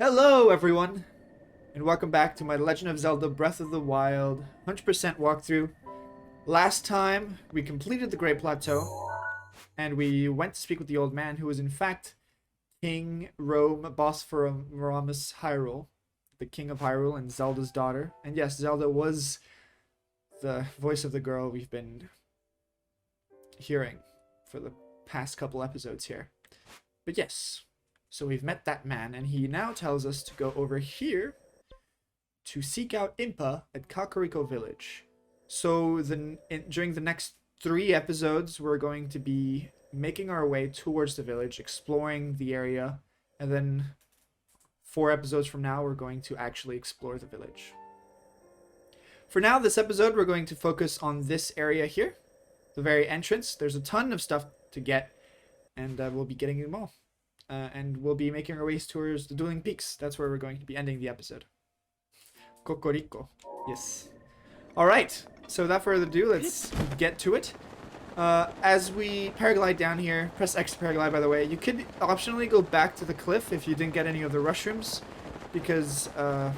Hello, everyone, and welcome back to my Legend of Zelda Breath of the Wild 100% walkthrough. Last time, we completed the Great Plateau, and we went to speak with the old man, who was in fact King Rome Bosphorus Hyrule, the King of Hyrule and Zelda's daughter. And yes, Zelda was the voice of the girl we've been hearing for the past couple episodes here. But yes, so we've met that man, and he now tells us to go over here to seek out Impa at Kakariko Village. So during the next 3 episodes, we're going to be making our way towards the village, exploring the area, and then 4 episodes from now, we're going to actually explore the village. For now, this episode, we're going to focus on this area here, the very entrance. There's a ton of stuff to get, and we'll be getting them all. And we'll be making our ways towards the Dueling Peaks. That's where we're going to be ending the episode. Kokoriko. Yes. Alright, so without further ado, let's get to it. As we paraglide down here, press X to paraglide, by the way. You could optionally go back to the cliff if you didn't get any of the rushrooms, because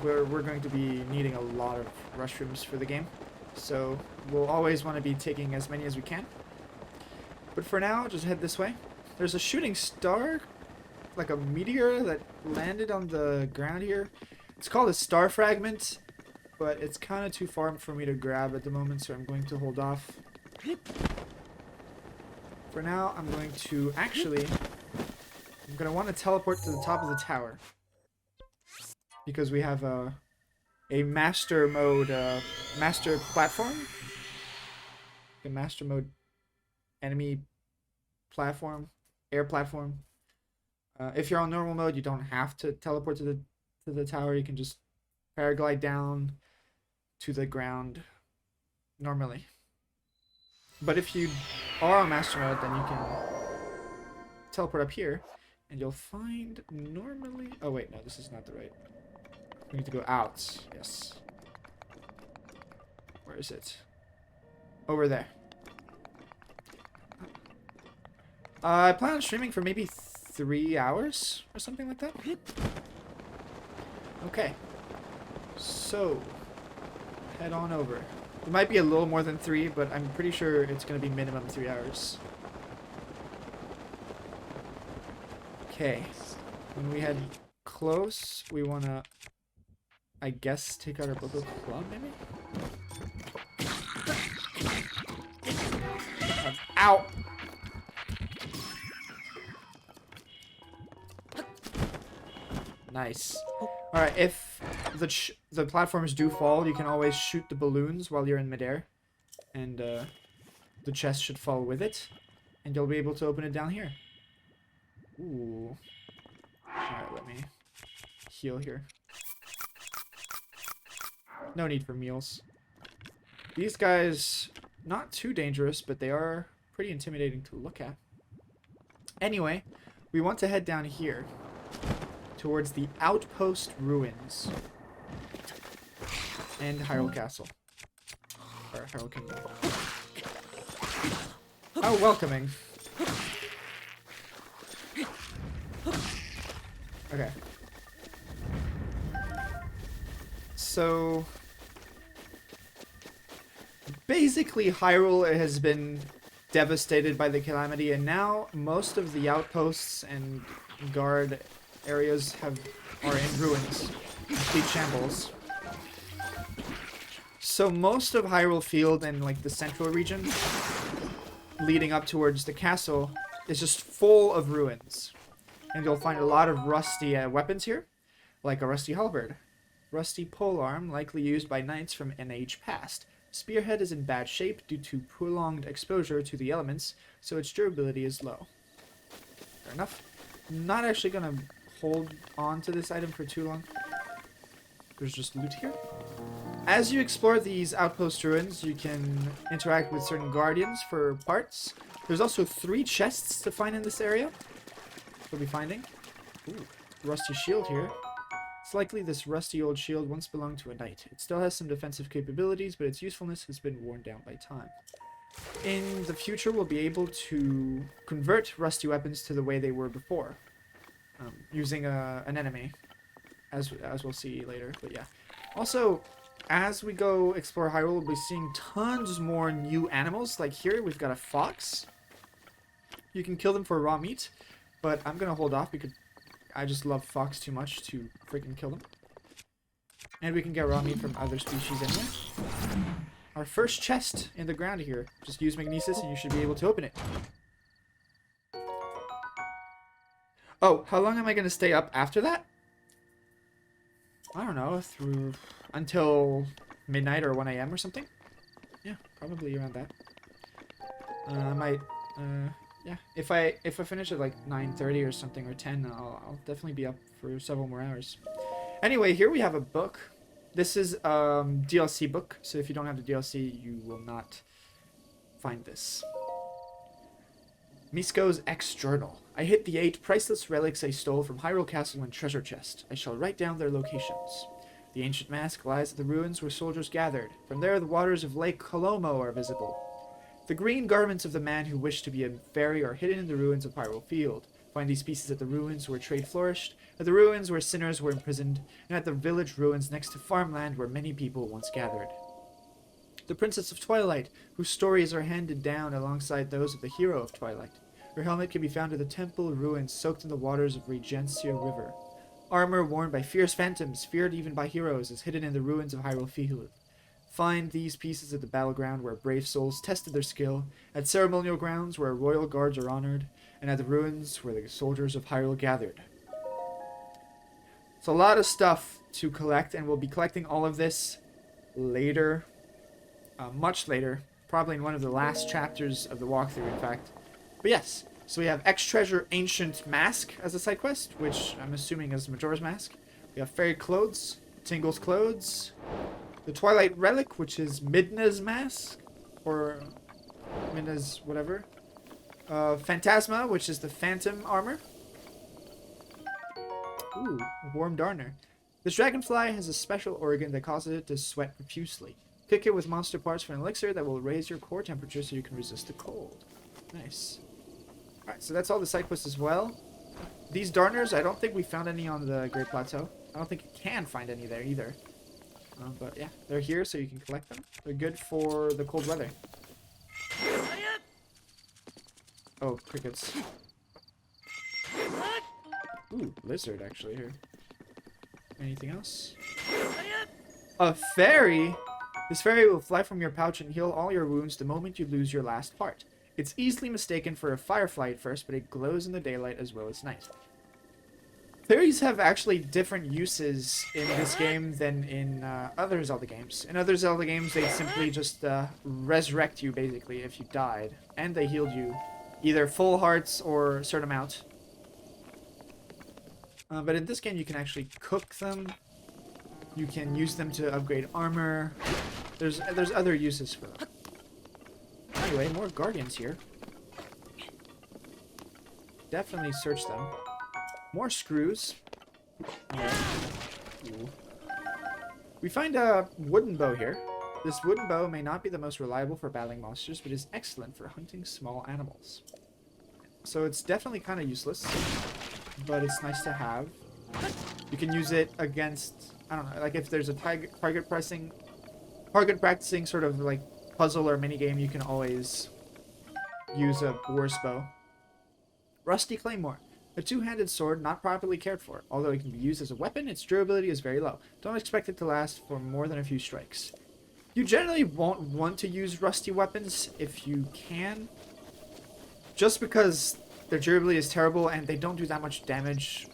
we're going to be needing a lot of rushrooms for the game. So we'll always want to be taking as many as we can. But for now, just head this way. There's a shooting star, like a meteor that landed on the ground here. It's called a star fragment, but it's kind of too far for me to grab at the moment, so I'm going to hold off. For now, I'm going to want to teleport to the top of the tower, because we have a master mode, master platform, a master mode enemy platform, air platform. If you're on normal mode, you don't have to teleport to the tower. You can just paraglide down to the ground normally. But if you are on master mode, then you can teleport up here, and you'll find normally... Oh wait, no, this is not the right... We need to go out. Yes. Where is it? Over there. I plan on streaming for maybe 3 hours or something like that. Okay, so head on over. It might be a little more than 3, but I'm pretty sure it's going to be minimum 3 hours. Okay, when we head close, we want to, I guess, take out our Boko Club, maybe? Ow! Nice. Alright, if the platforms do fall, you can always shoot the balloons while you're in midair. And the chest should fall with it. And you'll be able to open it down here. Ooh. Alright, let me heal here. No need for meals. These guys, not too dangerous, but they are pretty intimidating to look at. Anyway, we want to head down here towards the Outpost Ruins and Hyrule Castle. Or Hyrule Kingdom. How welcoming. Okay. So basically Hyrule has been devastated by the calamity, and now most of the outposts and guard areas are in ruins, complete shambles. So most of Hyrule Field and like the central region leading up towards the castle is just full of ruins. And you'll find a lot of rusty weapons here, like a rusty halberd. Rusty polearm, likely used by knights from an age past. Spearhead is in bad shape due to prolonged exposure to the elements, so its durability is low. Fair enough. I'm not actually gonna hold on to this item for too long. There's just loot here. As you explore these outpost ruins, you can interact with certain guardians for parts. There's also 3 chests to find in this area. We'll be finding. Ooh, rusty shield here. It's likely this rusty old shield once belonged to a knight. It still has some defensive capabilities, but its usefulness has been worn down by time. In the future, we'll be able to convert rusty weapons to the way they were before, using an enemy. as we'll see later. But yeah. Also, as we go explore Hyrule, we'll be seeing tons more new animals. Like here, we've got a fox. You can kill them for raw meat, but I'm gonna hold off because I just love fox too much to freaking kill them. And we can get raw meat from other species anyway. Our first chest in the ground here. Just use magnesis and you should be able to open it. Oh, how long am I gonna stay up after that? I don't know, through until midnight or 1 a.m. or something. Yeah, probably around that. I might, yeah. If I finish at like 9:30 or something or 10, I'll definitely be up for several more hours. Anyway, here we have a book. This is DLC book, so if you don't have the DLC, you will not find this. Misko's X Journal. I hid the 8 priceless relics I stole from Hyrule Castle and Treasure Chest. I shall write down their locations. The ancient mask lies at the ruins where soldiers gathered. From there, the waters of Lake Colomo are visible. The green garments of the man who wished to be a fairy are hidden in the ruins of Hyrule Field. Find these pieces at the ruins where trade flourished, at the ruins where sinners were imprisoned, and at the village ruins next to farmland where many people once gathered. The Princess of Twilight, whose stories are handed down alongside those of the hero of Twilight. Her helmet can be found at the temple ruins soaked in the waters of Regencia River. Armor worn by fierce phantoms, feared even by heroes, is hidden in the ruins of Hyrule Field. Find these pieces at the battleground where brave souls tested their skill, at ceremonial grounds where royal guards are honored, and at the ruins where the soldiers of Hyrule gathered. It's a lot of stuff to collect, and we'll be collecting all of this later. Much later. Probably in one of the last chapters of the walkthrough, in fact. But yes, so we have X Treasure Ancient Mask as a side quest, which I'm assuming is Majora's Mask. We have Fairy Clothes, Tingle's Clothes, the Twilight Relic, which is Midna's Mask, or Midna's whatever. Phantasma, which is the Phantom Armor. Ooh, Warm Darner. This dragonfly has a special organ that causes it to sweat profusely. Cook it with monster parts for an elixir that will raise your core temperature so you can resist the cold. Nice. Alright, so that's all the side quests as well. These Darners, I don't think we found any on the Great Plateau. I don't think you can find any there either. But yeah, they're here so you can collect them. They're good for the cold weather. Oh, crickets. Ooh, lizard actually here. Anything else? A fairy? This fairy will fly from your pouch and heal all your wounds the moment you lose your last part. It's easily mistaken for a firefly at first, but it glows in the daylight as well as night. Fairies have actually different uses in this game than in other Zelda games. In other Zelda games, they simply just resurrect you, basically, if you died. And they healed you. Either full hearts or a certain amount. But in this game, you can actually cook them. You can use them to upgrade armor. There's other uses for them. Anyway, more guardians here. Definitely search them. More screws. Alright. We find a wooden bow here. This wooden bow may not be the most reliable for battling monsters, but is excellent for hunting small animals. So it's definitely kind of useless, but it's nice to have. You can use it against, I don't know, like if there's a target practicing sort of like puzzle or minigame, you can always use a horse bow. Rusty Claymore. A two-handed sword not properly cared for. Although it can be used as a weapon, its durability is very low. Don't expect it to last for more than a few strikes. You generally won't want to use rusty weapons if you can. Just because their durability is terrible and they don't do that much damage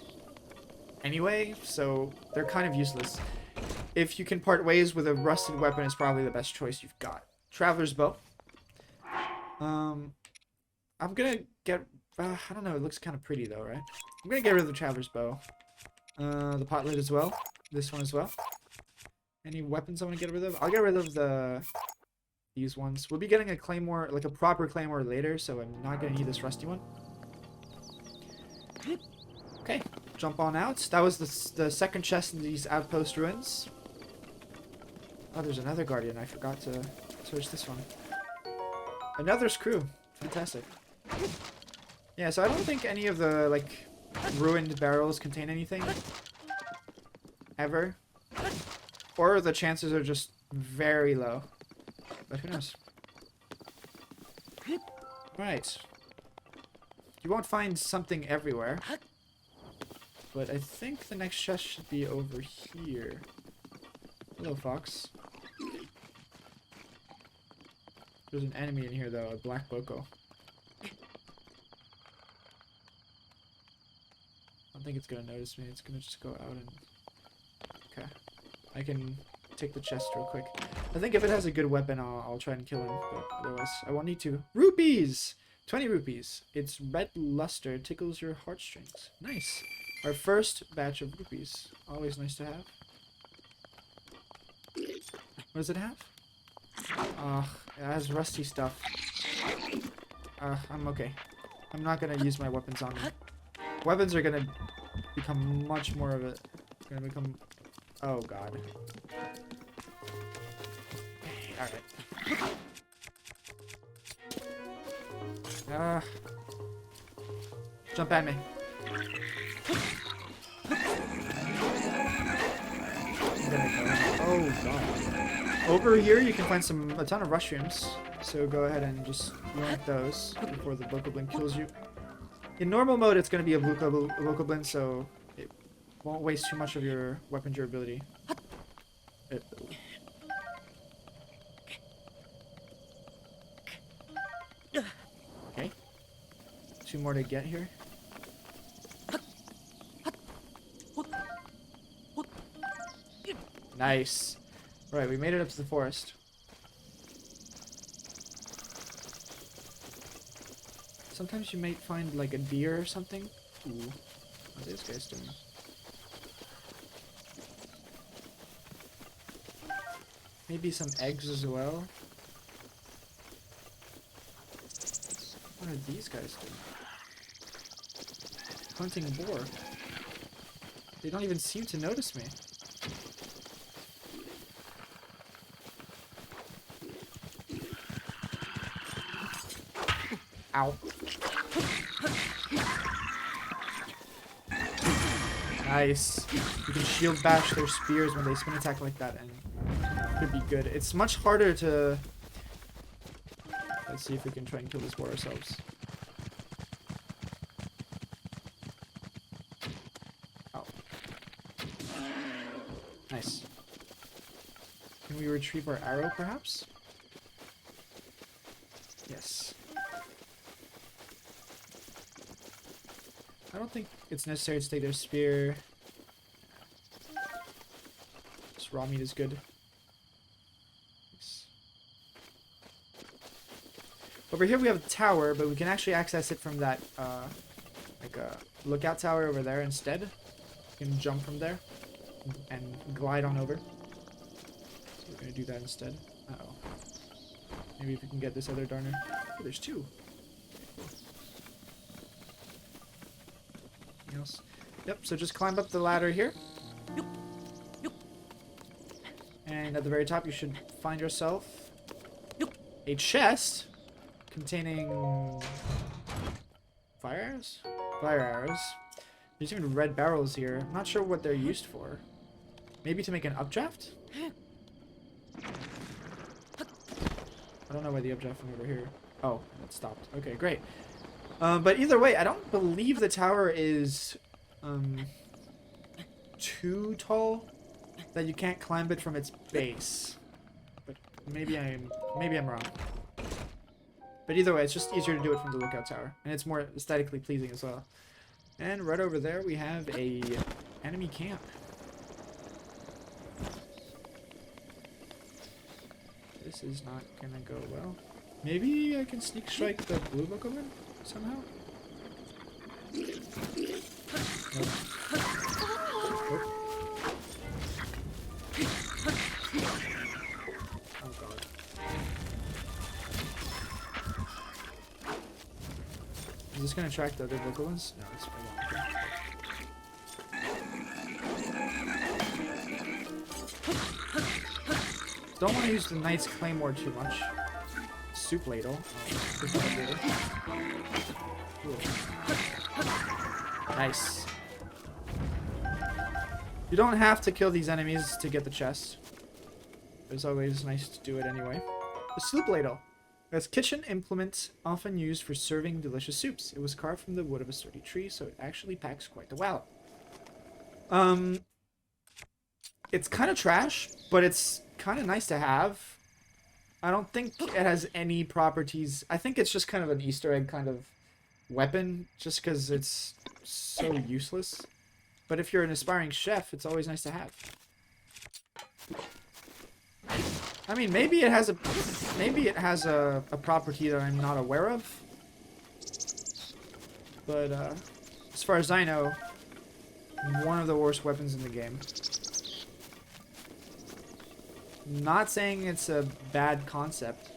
anyway, so they're kind of useless. If you can part ways with a rusted weapon, it's probably the best choice you've got. Traveler's Bow. I'm gonna get... I don't know, it looks kind of pretty though, right? I'm gonna get rid of the Traveler's Bow. The pot lid as well. This one as well. Any weapons I want to get rid of? I'll get rid of these ones. We'll be getting a Claymore, like a proper Claymore later, so I'm not gonna need this rusty one. Okay, jump on out. That was the second chest in these Outpost Ruins. Oh, there's another Guardian. I forgot to search this one. Another screw. Fantastic. Yeah, so I don't think any of the, like, ruined barrels contain anything. ever. Or the chances are just very low. But who knows? Right. You won't find something everywhere. But I think the next chest should be over here. Hello, fox. There's an enemy in here, though. A black boko. I don't think it's gonna notice me. It's gonna just go out and... Okay. I can take the chest real quick. I think if it has a good weapon, I'll try and kill him. But otherwise, I won't need to. Rupees! 20 rupees. Its red luster tickles your heartstrings. Nice. Our first batch of rupees. Always nice to have. What does it have? It has rusty stuff. I'm okay. I'm not gonna use my weapons on them. Weapons are gonna become much more of it. It's gonna become... Oh, God. Alright. Jump at me. Oh, God. Over here, you can find a ton of mushrooms. So go ahead and just yoink those before the Bokoblin kills you. In normal mode, it's going to be a Bokoblin, so it won't waste too much of your weapon durability. Okay. 2 more to get here. Nice. Right, we made it up to the forest. Sometimes you might find like a deer or something. Ooh. What are these guys doing? Maybe some eggs as well. What are these guys doing? Hunting boar. They don't even seem to notice me. Ow. Nice. You can shield bash their spears when they spin attack like that, and it could be good. It's much harder to... Let's see if we can try and kill this boar ourselves. Oh. Nice. Can we retrieve our arrow, perhaps? Yes. I don't think it's necessary to take their spear. Just raw meat is good. Nice. Over here we have a tower, but we can actually access it from that, like a lookout tower over there instead. You can jump from there and glide on over. So we're gonna do that instead. Uh-oh. Maybe if we can get this other darner. Oh, there's 2. Else. Yep, so just climb up the ladder here. And at the very top you should find yourself a chest containing fire arrows? Fire arrows. There's even red barrels here. I'm not sure what they're used for. Maybe to make an updraft? I don't know why the updraft went over here. Oh, it stopped. Okay, great. But either way, I don't believe the tower is too tall that you can't climb it from its base. But maybe I'm wrong. But either way, it's just easier to do it from the lookout tower, and it's more aesthetically pleasing as well. And right over there, we have a enemy camp. This is not gonna go well. Maybe I can sneak strike the blue Bokoblin somehow? Nope. Oh god. Is this gonna attract the other Bokoblins? No, it's probably not. Don't want to use the Knight's Claymore too much. Soup ladle. Oh, nice. You don't have to kill these enemies to get the chest. It's always nice to do it anyway. The soup ladle. It's kitchen implement often used for serving delicious soups. It was carved from the wood of a sturdy tree, so it actually packs quite the wallop. It's kind of trash, but it's kind of nice to have. I don't think it has any properties. I think it's just kind of an Easter egg kind of weapon, just because it's so useless. But if you're an aspiring chef, it's always nice to have. I mean, maybe it has a property that I'm not aware of. But as far as I know, one of the worst weapons in the game. Not saying it's a bad concept.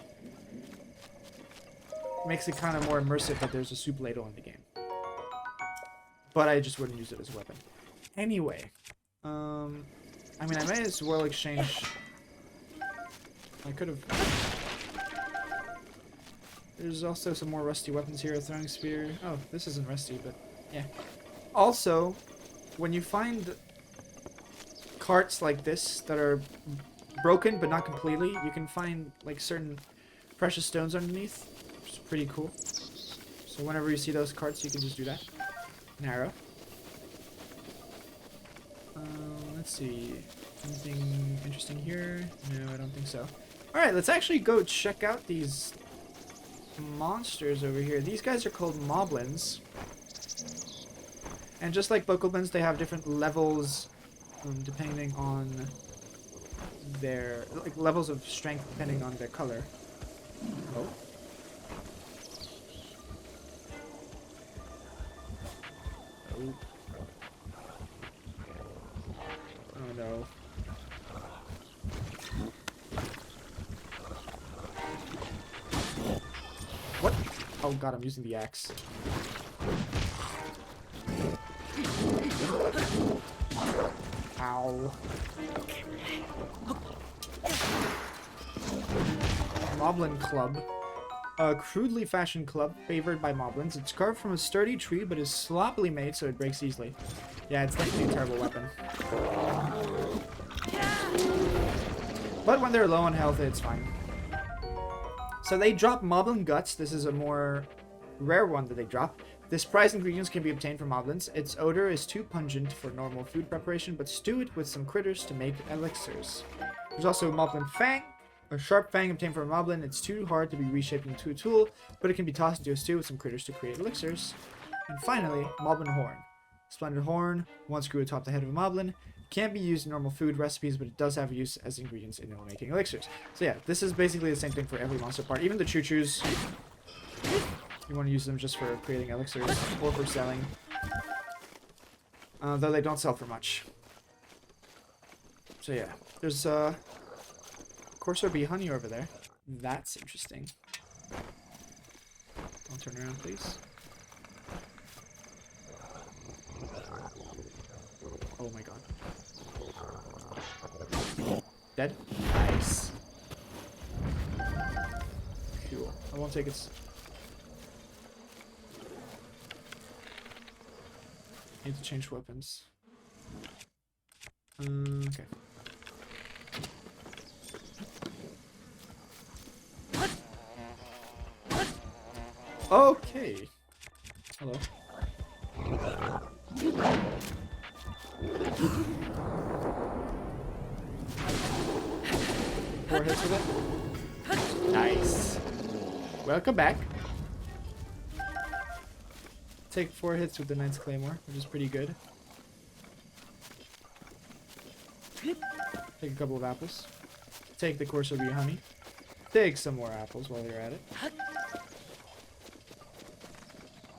Makes it kind of more immersive that there's a soup ladle in the game. But I just wouldn't use it as a weapon. Anyway, I mean, I may as well exchange. I could have. There's also some more rusty weapons here. A throwing spear. Oh, this isn't rusty, but yeah. Also, when you find carts like this that are broken but not completely, you can find like certain precious stones underneath, which is pretty cool. So whenever you see those carts, you can just do that. An arrow. Let's see. Anything interesting here? No, I don't think so. Alright, let's actually go check out these monsters over here. These guys are called moblins. And just like bokoblins, they have different levels depending on their levels of strength depending on their color. Oh. Oh. Oh no. What? Oh god, I'm using the axe. Ow. Moblin Club. A crudely fashioned club favored by moblins. It's carved from a sturdy tree but is sloppily made so it breaks easily. Yeah, it's definitely a terrible weapon. But when they're low on health, it's fine. So they drop moblin guts. This is a more rare one that they drop. This prized ingredients can be obtained from moblins. Its odor is too pungent for normal food preparation, but stew it with some critters to make elixirs. There's also moblin fang. A sharp fang obtained from a moblin. It's too hard to be reshaped into a tool, but it can be tossed into a stew with some critters to create elixirs. And finally, moblin horn. Splendid horn, one screw atop the head of a moblin. Can't be used in normal food recipes, but it does have use as ingredients in making elixirs. So yeah, this is basically the same thing for every monster part. Even the choo-choos, you want to use them just for creating elixirs or for selling. Though they don't sell for much. So yeah, there's Corsair bee honey over there. That's interesting. I'll turn around, please. Oh my god. Dead? Nice. Cool. I won't take its... Need to change weapons. Okay. Okay. Hello. 4 hits with it. Nice. Welcome back. Take 4 hits with the Knight's Claymore, which is pretty good. Take a couple of apples. Take the Corsair bee honey. Take some more apples while you're at it. Alright.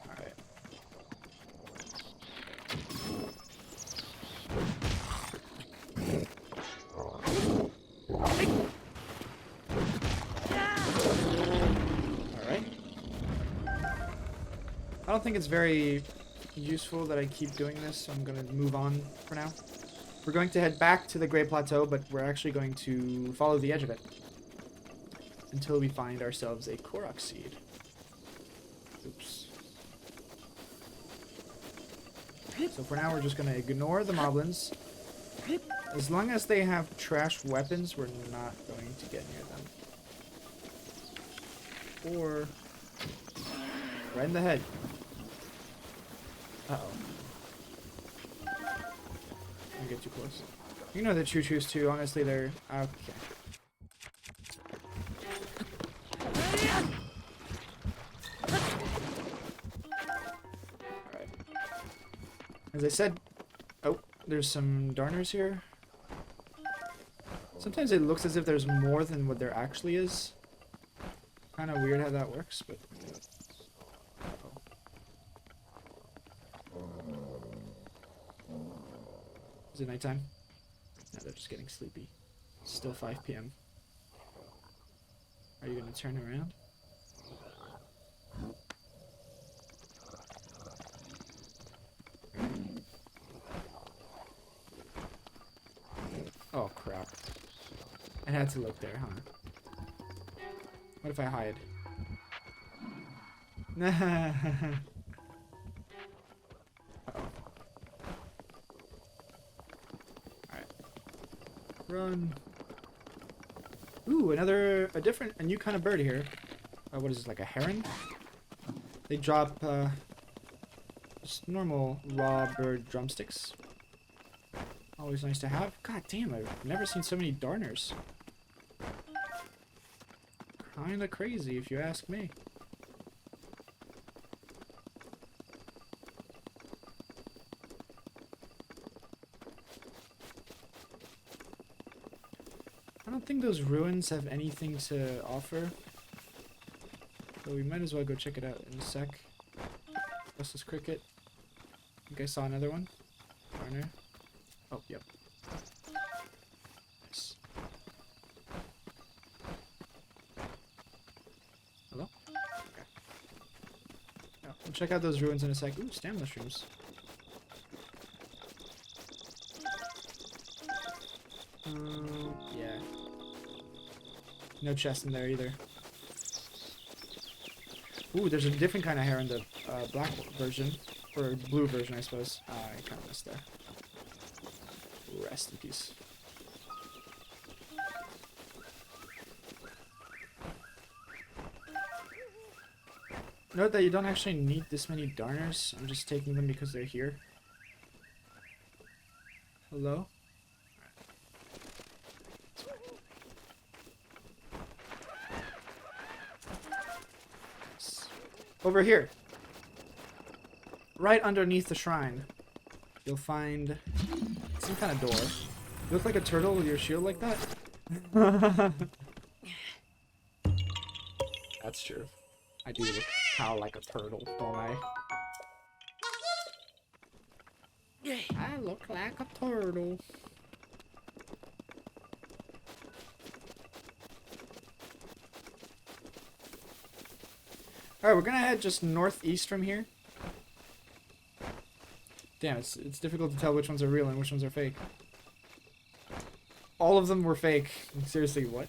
Alright. I don't think it's very useful that I keep doing this, so I'm going to move on for now. We're going to head back to the Great Plateau, but we're actually going to follow the edge of it until we find ourselves a Korok seed. Oops. So for now, we're just going to ignore the moblins As long as they have trash weapons, we're not going to get near them. Or... right in the head. Uh-oh. Don't get too close. You know the choo-choos too, honestly, they're... okay. Alright. As I said... oh, there's some darners here. Sometimes it looks as if there's more than what there actually is. Kind of weird how that works, but... is it nighttime? No, they're just getting sleepy. It's still 5 p.m. Are you gonna turn around? Oh crap. I had to look there, huh? What if I hide? Uh-oh. Alright. Run. Ooh, a new kind of bird here. What is this, like a heron? They drop, just normal raw bird drumsticks. Always nice to have. God damn, I've never seen so many darners. Kinda crazy, if you ask me. I don't think those ruins have anything to offer. So we might as well go check it out in a sec. Restless cricket. I think I saw another one. Darner. Oh, yep. Nice. Hello? Okay. Oh, we'll check out those ruins in a sec. Ooh, stam mushrooms. Yeah. No chest in there either. Ooh, there's a different kind of hair in the black version. Or blue version, I suppose. I kind of missed there. Rest in peace. Note that you don't actually need this many darners. I'm just taking them because they're here. Hello? Over here. Right underneath the shrine. You'll find some kind of door. You look like a turtle with your shield like that? That's true. I do look kind of like a turtle, don't I? I look like a turtle. Alright, we're gonna head just northeast from here. Damn, it's difficult to tell which ones are real and which ones are fake. All of them were fake. Seriously, what?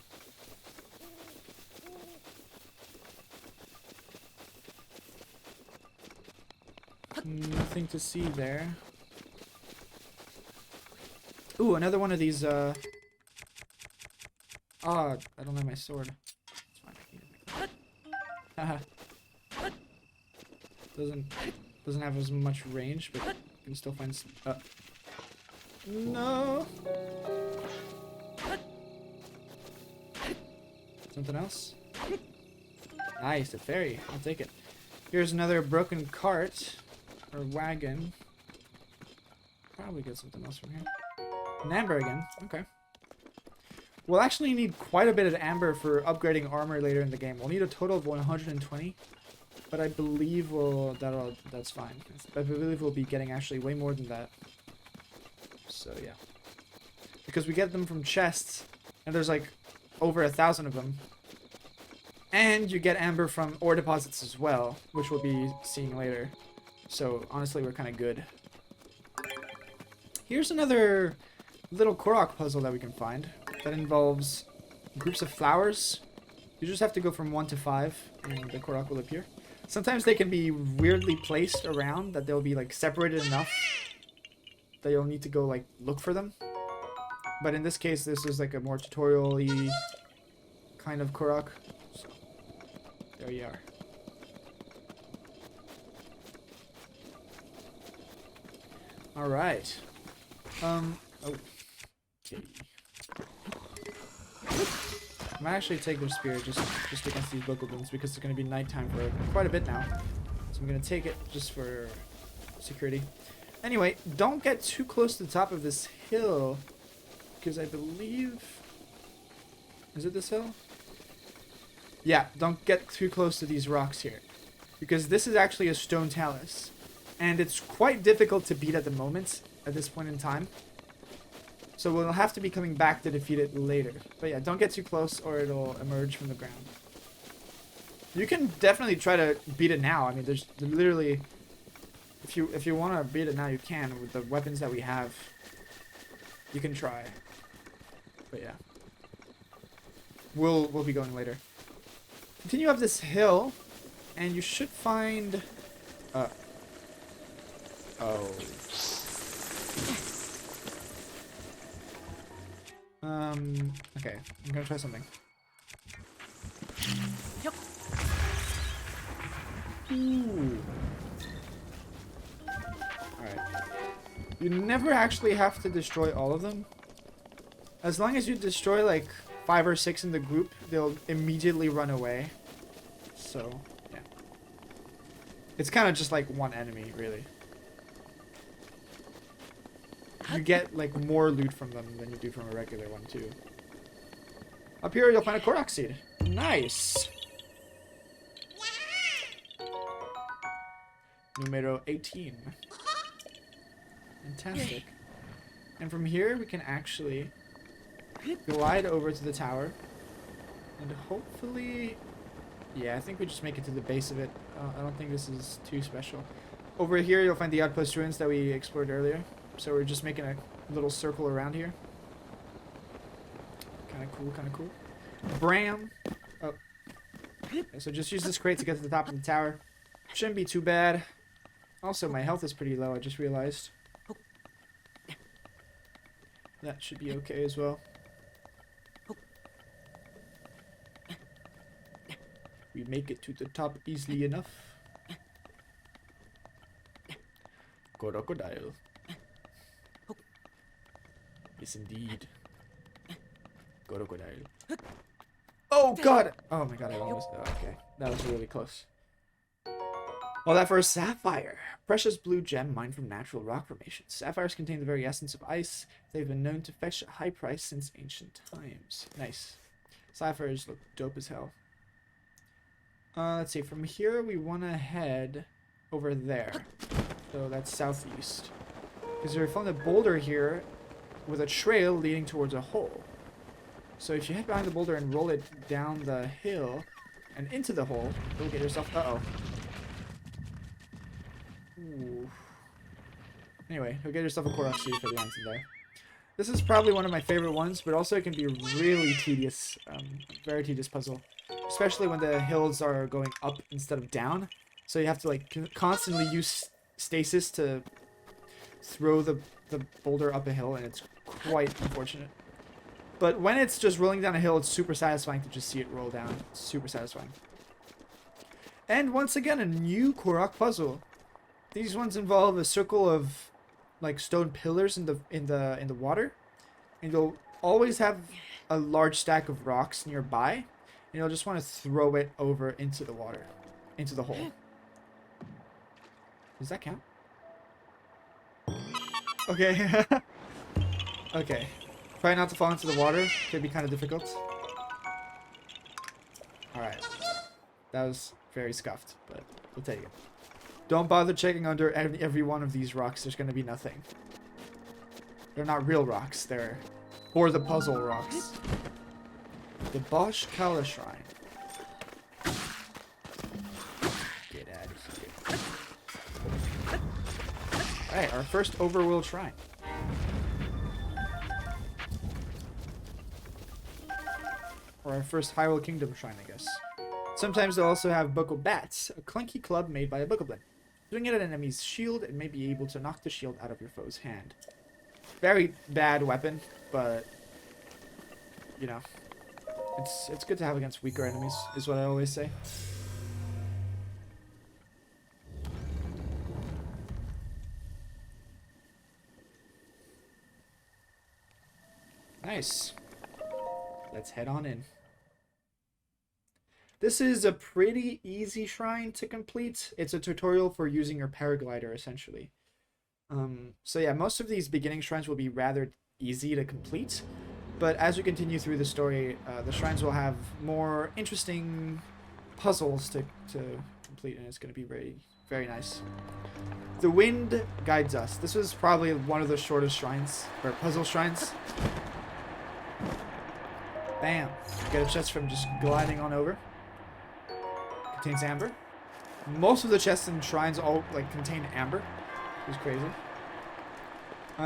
Nothing to see there. Ooh, another one of these, oh, I don't have my sword. It's fine, I can Haha. Doesn't have as much range, but you can still find some, no! Something else? Nice, a ferry. I'll take it. Here's another broken cart. Or wagon. Probably get something else from here. An amber again. Okay. We'll actually need quite a bit of amber for upgrading armor later in the game. We'll need a total of 120. But I believe that's fine. I believe we'll be getting actually way more than that. So yeah. Because we get them from chests. And there's like over 1,000 of them. And you get amber from ore deposits as well. Which we'll be seeing later. So honestly, we're kind of good. Here's another little Korok puzzle that we can find. That involves groups of flowers. You just have to go from 1 to 5 and the Korok will appear. Sometimes they can be weirdly placed around that they'll be like separated enough that you'll need to go like look for them. But in this case, this is like a more tutorial-y kind of Korok. So, there you are. Alright. Okay. I might actually take their spear just against these bokoblins because it's going to be nighttime for quite a bit now. So I'm going to take it just for security. Anyway, don't get too close to the top of this hill because I believe... Is it this hill? Yeah, don't get too close to these rocks here because this is actually a stone talus and it's quite difficult to beat at the moment at this point in time. So we'll have to be coming back to defeat it later. But yeah, don't get too close or it'll emerge from the ground. You can definitely try to beat it now. I mean, there's literally... If you want to beat it now, you can. With the weapons that we have, you can try. But yeah. We'll be going later. Continue up this hill, and you should find... Oh. Okay, I'm gonna try something. Ooh. Alright. You never actually have to destroy all of them. As long as you destroy like 5 or 6 in the group, they'll immediately run away. So, yeah. It's kind of just like one enemy, really. You get like more loot from them than you do from a regular one too. Up here you'll find a Korok seed. Nice. Numero 18. Fantastic. And from here we can actually glide over to the tower. And hopefully... Yeah, I think we just make it to the base of it. I don't think this is too special. Over here you'll find the Outpost Ruins that we explored earlier. So we're just making a little circle around here. Kind of cool, kind of cool. Bram! Oh. Okay, so just use this crate to get to the top of the tower. Shouldn't be too bad. Also, my health is pretty low, I just realized. That should be okay as well. We make it to the top easily enough. Crocodile. Yes, indeed. Crocodile. Oh, God! Oh, my God, I almost... Oh, okay, that was really close. Well, that for a sapphire. Precious blue gem mined from natural rock formations. Sapphires contain the very essence of ice. They've been known to fetch a high price since ancient times. Nice. Sapphires look dope as hell. Let's see. From here, we want to head over there. So that's southeast. Because we found a boulder here with a trail leading towards a hole. So if you head behind the boulder and roll it down the hill and into the hole, you'll get yourself... Uh-oh. Ooh. Anyway, you'll get yourself a Korok seed for the answer there. This is probably one of my favorite ones, but also it can be really tedious. Very tedious puzzle. Especially when the hills are going up instead of down. So you have to like constantly use stasis to throw the boulder up a hill, and it's quite unfortunate. But when it's just rolling down a hill, it's super satisfying to just see it roll down. It's super satisfying. And once again, a new Korok puzzle. These ones involve a circle of like stone pillars in the water, and you'll always have a large stack of rocks nearby, and you'll just want to throw it over into the water, into the hole. Does that count? Okay. Okay. Try not to fall into the water. Could be kind of difficult. Alright. That was very scuffed, but we'll take it. Don't bother checking under every one of these rocks. There's going to be nothing. They're not real rocks. They're for the puzzle rocks. The Bosch Kala Shrine. Get out of here. Alright, our first overworld shrine. Or our first Hyrule Kingdom shrine, I guess. Sometimes they'll also have Boko Bats, a clunky club made by a Bokoblin. Swing it at an enemy's shield and may be able to knock the shield out of your foe's hand. Very bad weapon, but you know, it's good to have against weaker enemies, is what I always say. Nice. Let's head on in. This is a pretty easy shrine to complete. It's a tutorial for using your paraglider, essentially. So yeah, most of these beginning shrines will be rather easy to complete, but as we continue through the story, the shrines will have more interesting puzzles to complete, and it's going to be very, very nice. The wind guides us. This was probably one of the shortest shrines, or puzzle shrines. Bam! Get a chest from just gliding on over. Contains amber. Most of the chests and shrines all like contain amber. It's crazy.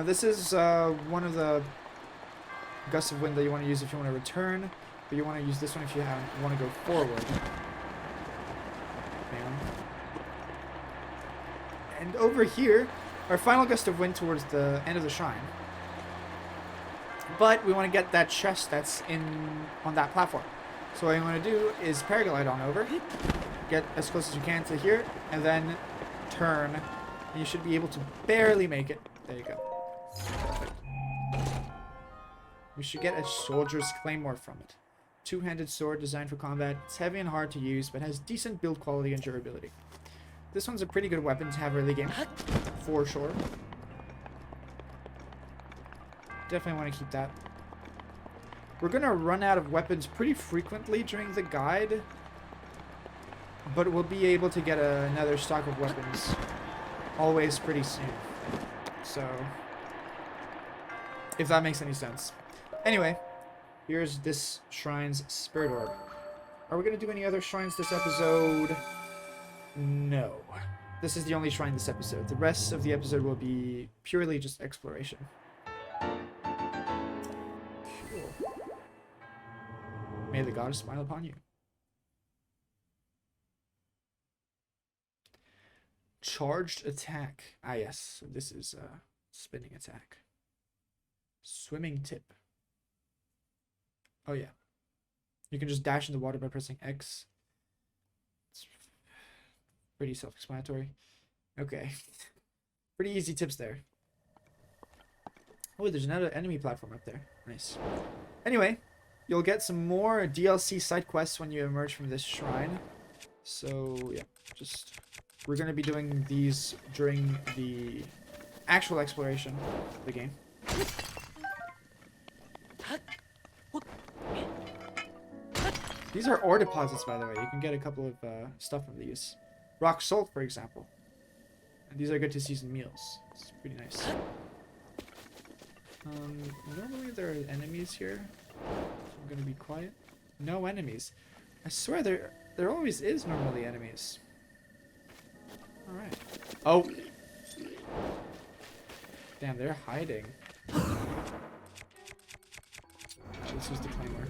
This is one of the gusts of wind that you want to use if you want to return, but you want to use this one if you want to go forward. Bam. And over here, our final gust of wind towards the end of the shrine. But we want to get that chest that's on that platform. So what you want to do is paraglide on over, get as close as you can to here, and then turn. And you should be able to barely make it. There you go. Perfect. We should get a soldier's claymore from it. Two-handed sword designed for combat. It's heavy and hard to use, but has decent build quality and durability. This one's a pretty good weapon to have early game, for sure. Definitely want to keep that. We're going to run out of weapons pretty frequently during the guide, but we'll be able to get another stock of weapons always pretty soon. So, if that makes any sense. Anyway, here's this shrine's Spirit Orb. Are we going to do any other shrines this episode? No. This is the only shrine this episode. The rest of the episode will be purely just exploration. May the goddess smile upon you. Charged attack. Ah, yes. So this is spinning attack. Swimming tip. Oh, yeah. You can just dash in the water by pressing X. It's pretty self-explanatory. Okay. Pretty easy tips there. Oh, there's another enemy platform up there. Nice. Anyway. You'll get some more DLC side quests when you emerge from this shrine. So, yeah, we're going to be doing these during the actual exploration of the game. These are ore deposits, by the way. You can get a couple of stuff from these. Rock salt, for example. And these are good to season meals. It's pretty nice. Normally there are enemies here. I'm gonna be quiet. No enemies. I swear there always is normally enemies. Alright. Oh! Damn, they're hiding. This is the Claymore.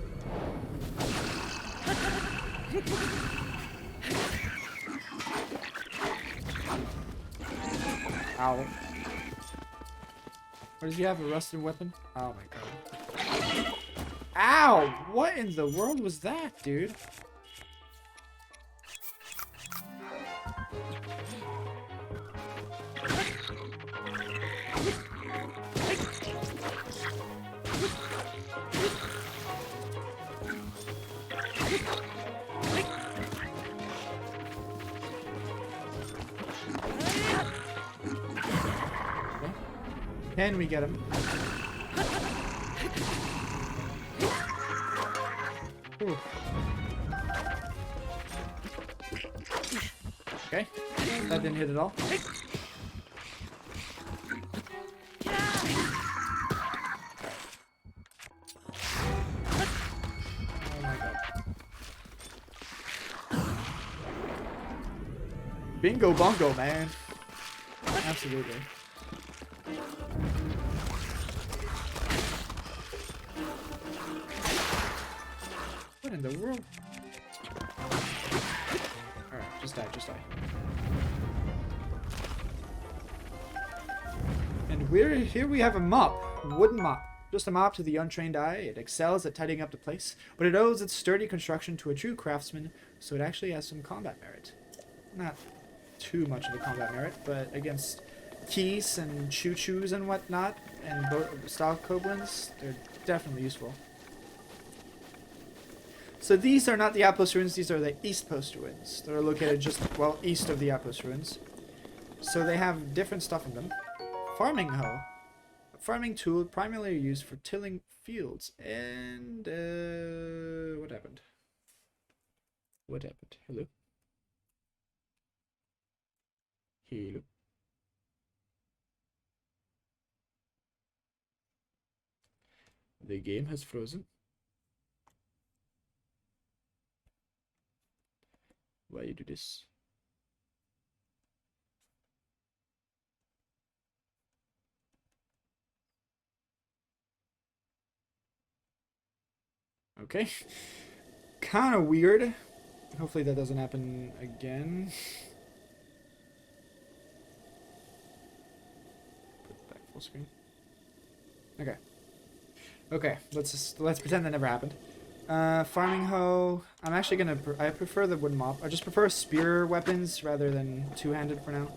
Ow. Or does he have a rusted weapon? Oh my god. Ow! What in the world was that, dude? Can we get him? Ooh. Okay, that didn't hit at all. Oh my god. Bingo bongo, man. Absolutely. What in the world? Alright, just die, just die. And here we have a mop. Wooden mop. Just a mop to the untrained eye. It excels at tidying up the place, but it owes its sturdy construction to a true craftsman, so it actually has some combat merit. Not too much of a combat merit, but against keys and choo-choos and whatnot, and style goblins, they're definitely useful. So these are not the Outpost Ruins, these are the East Post Ruins. They're located just, well, east of the Outpost Ruins. So they have different stuff in them. Farming hoe. A farming tool primarily used for tilling fields. And, what happened? What happened? Hello? Hello? The game has frozen. Why you do this? Okay. Kind of weird. Hopefully that doesn't happen again. Put it back full screen. Okay. Okay, let's pretend that never happened. Farming hoe. I'm actually gonna. I prefer the wooden mop. I just prefer spear weapons rather than two-handed for now.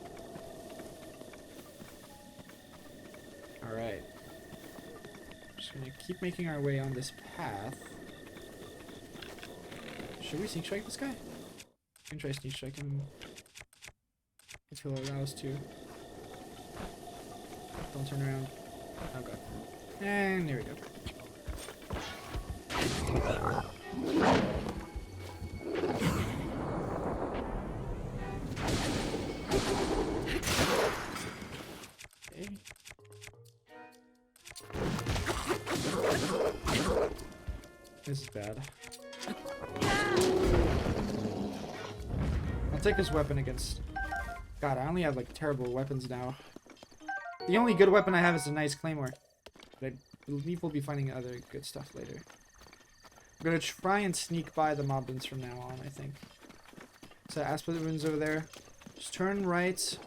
All right. Just gonna keep making our way on this path. Should we sneak strike this guy? We can try sneak strike him if he'll allow us to. Don't turn around. Oh god. And there we go. Okay. This is bad. I'll take this weapon against... God, I only have like terrible weapons now. The only good weapon I have is a nice Claymore. But I believe we'll be finding other good stuff later. I'm gonna try and sneak by the moblins from now on, I think. So Outpost Ruins over there. Just turn right.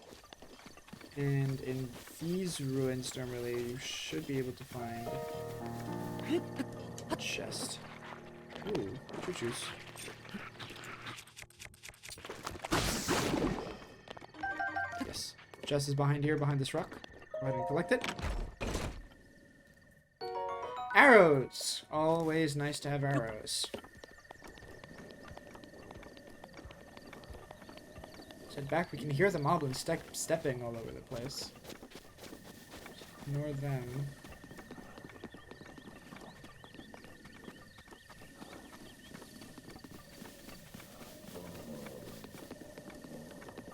And in these ruins, normally, you should be able to find a chest. Ooh, choo-choos. Yes. Chest is behind here, behind this rock. Go ahead and collect it. Arrows! Always nice to have arrows. Head back, we can hear the moblins stepping all over the place. Ignore them.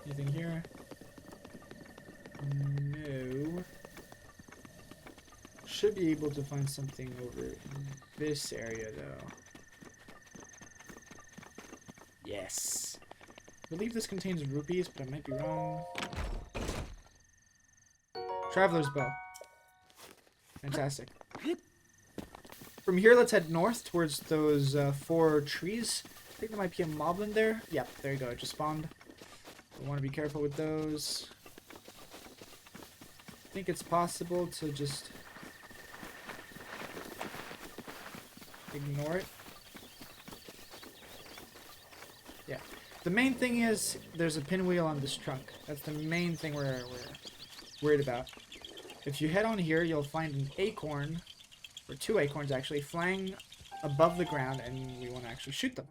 Anything here? No. Should be able to find something over in this area though. Yes. I believe this contains rupees, but I might be wrong. Traveler's bow. Fantastic. From here, let's head north towards those 4 trees. I think there might be a moblin there. Yep, there you go. It just spawned. We want to be careful with those. I think it's possible to just ignore it. Yeah. The main thing is there's a pinwheel on this trunk. That's the main thing we're worried about. If you head on here, you'll find an acorn, or 2 acorns actually, flying above the ground, and we want to actually shoot them.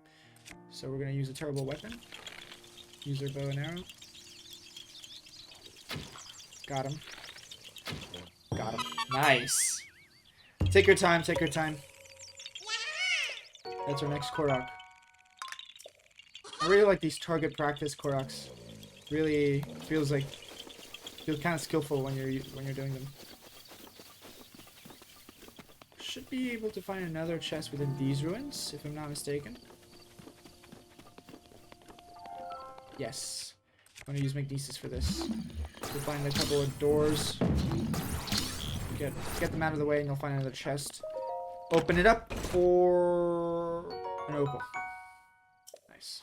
So we're going to use a terrible weapon. Use our bow and arrow. Got him. Got him. Nice. Take your time, take your time. That's our next Korok. I really like these target practice Koroks. Really feels kind of skillful when you're doing them. Should be able to find another chest within these ruins, if I'm not mistaken. Yes. I'm gonna use Magnesis for this. We'll find a couple of doors. Get them out of the way and you'll find another chest. Open it up for an opal. Nice.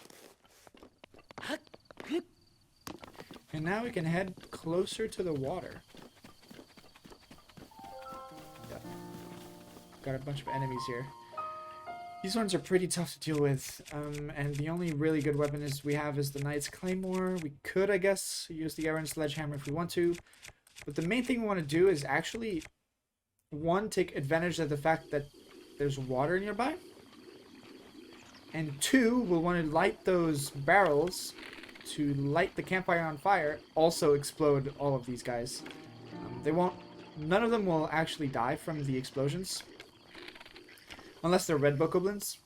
And now we can head closer to the water. got a bunch of enemies here. These ones are pretty tough to deal with, and the only really good weapon we have is the Knight's Claymore. We could, I guess, use the Iron Sledgehammer if we want to, but the main thing we want to do is actually, one, take advantage of the fact that there's water nearby, and two, we'll want to light those barrels to light the campfire on fire, also explode all of these guys. None of them will actually die from the explosions. Unless they're red bokoblins.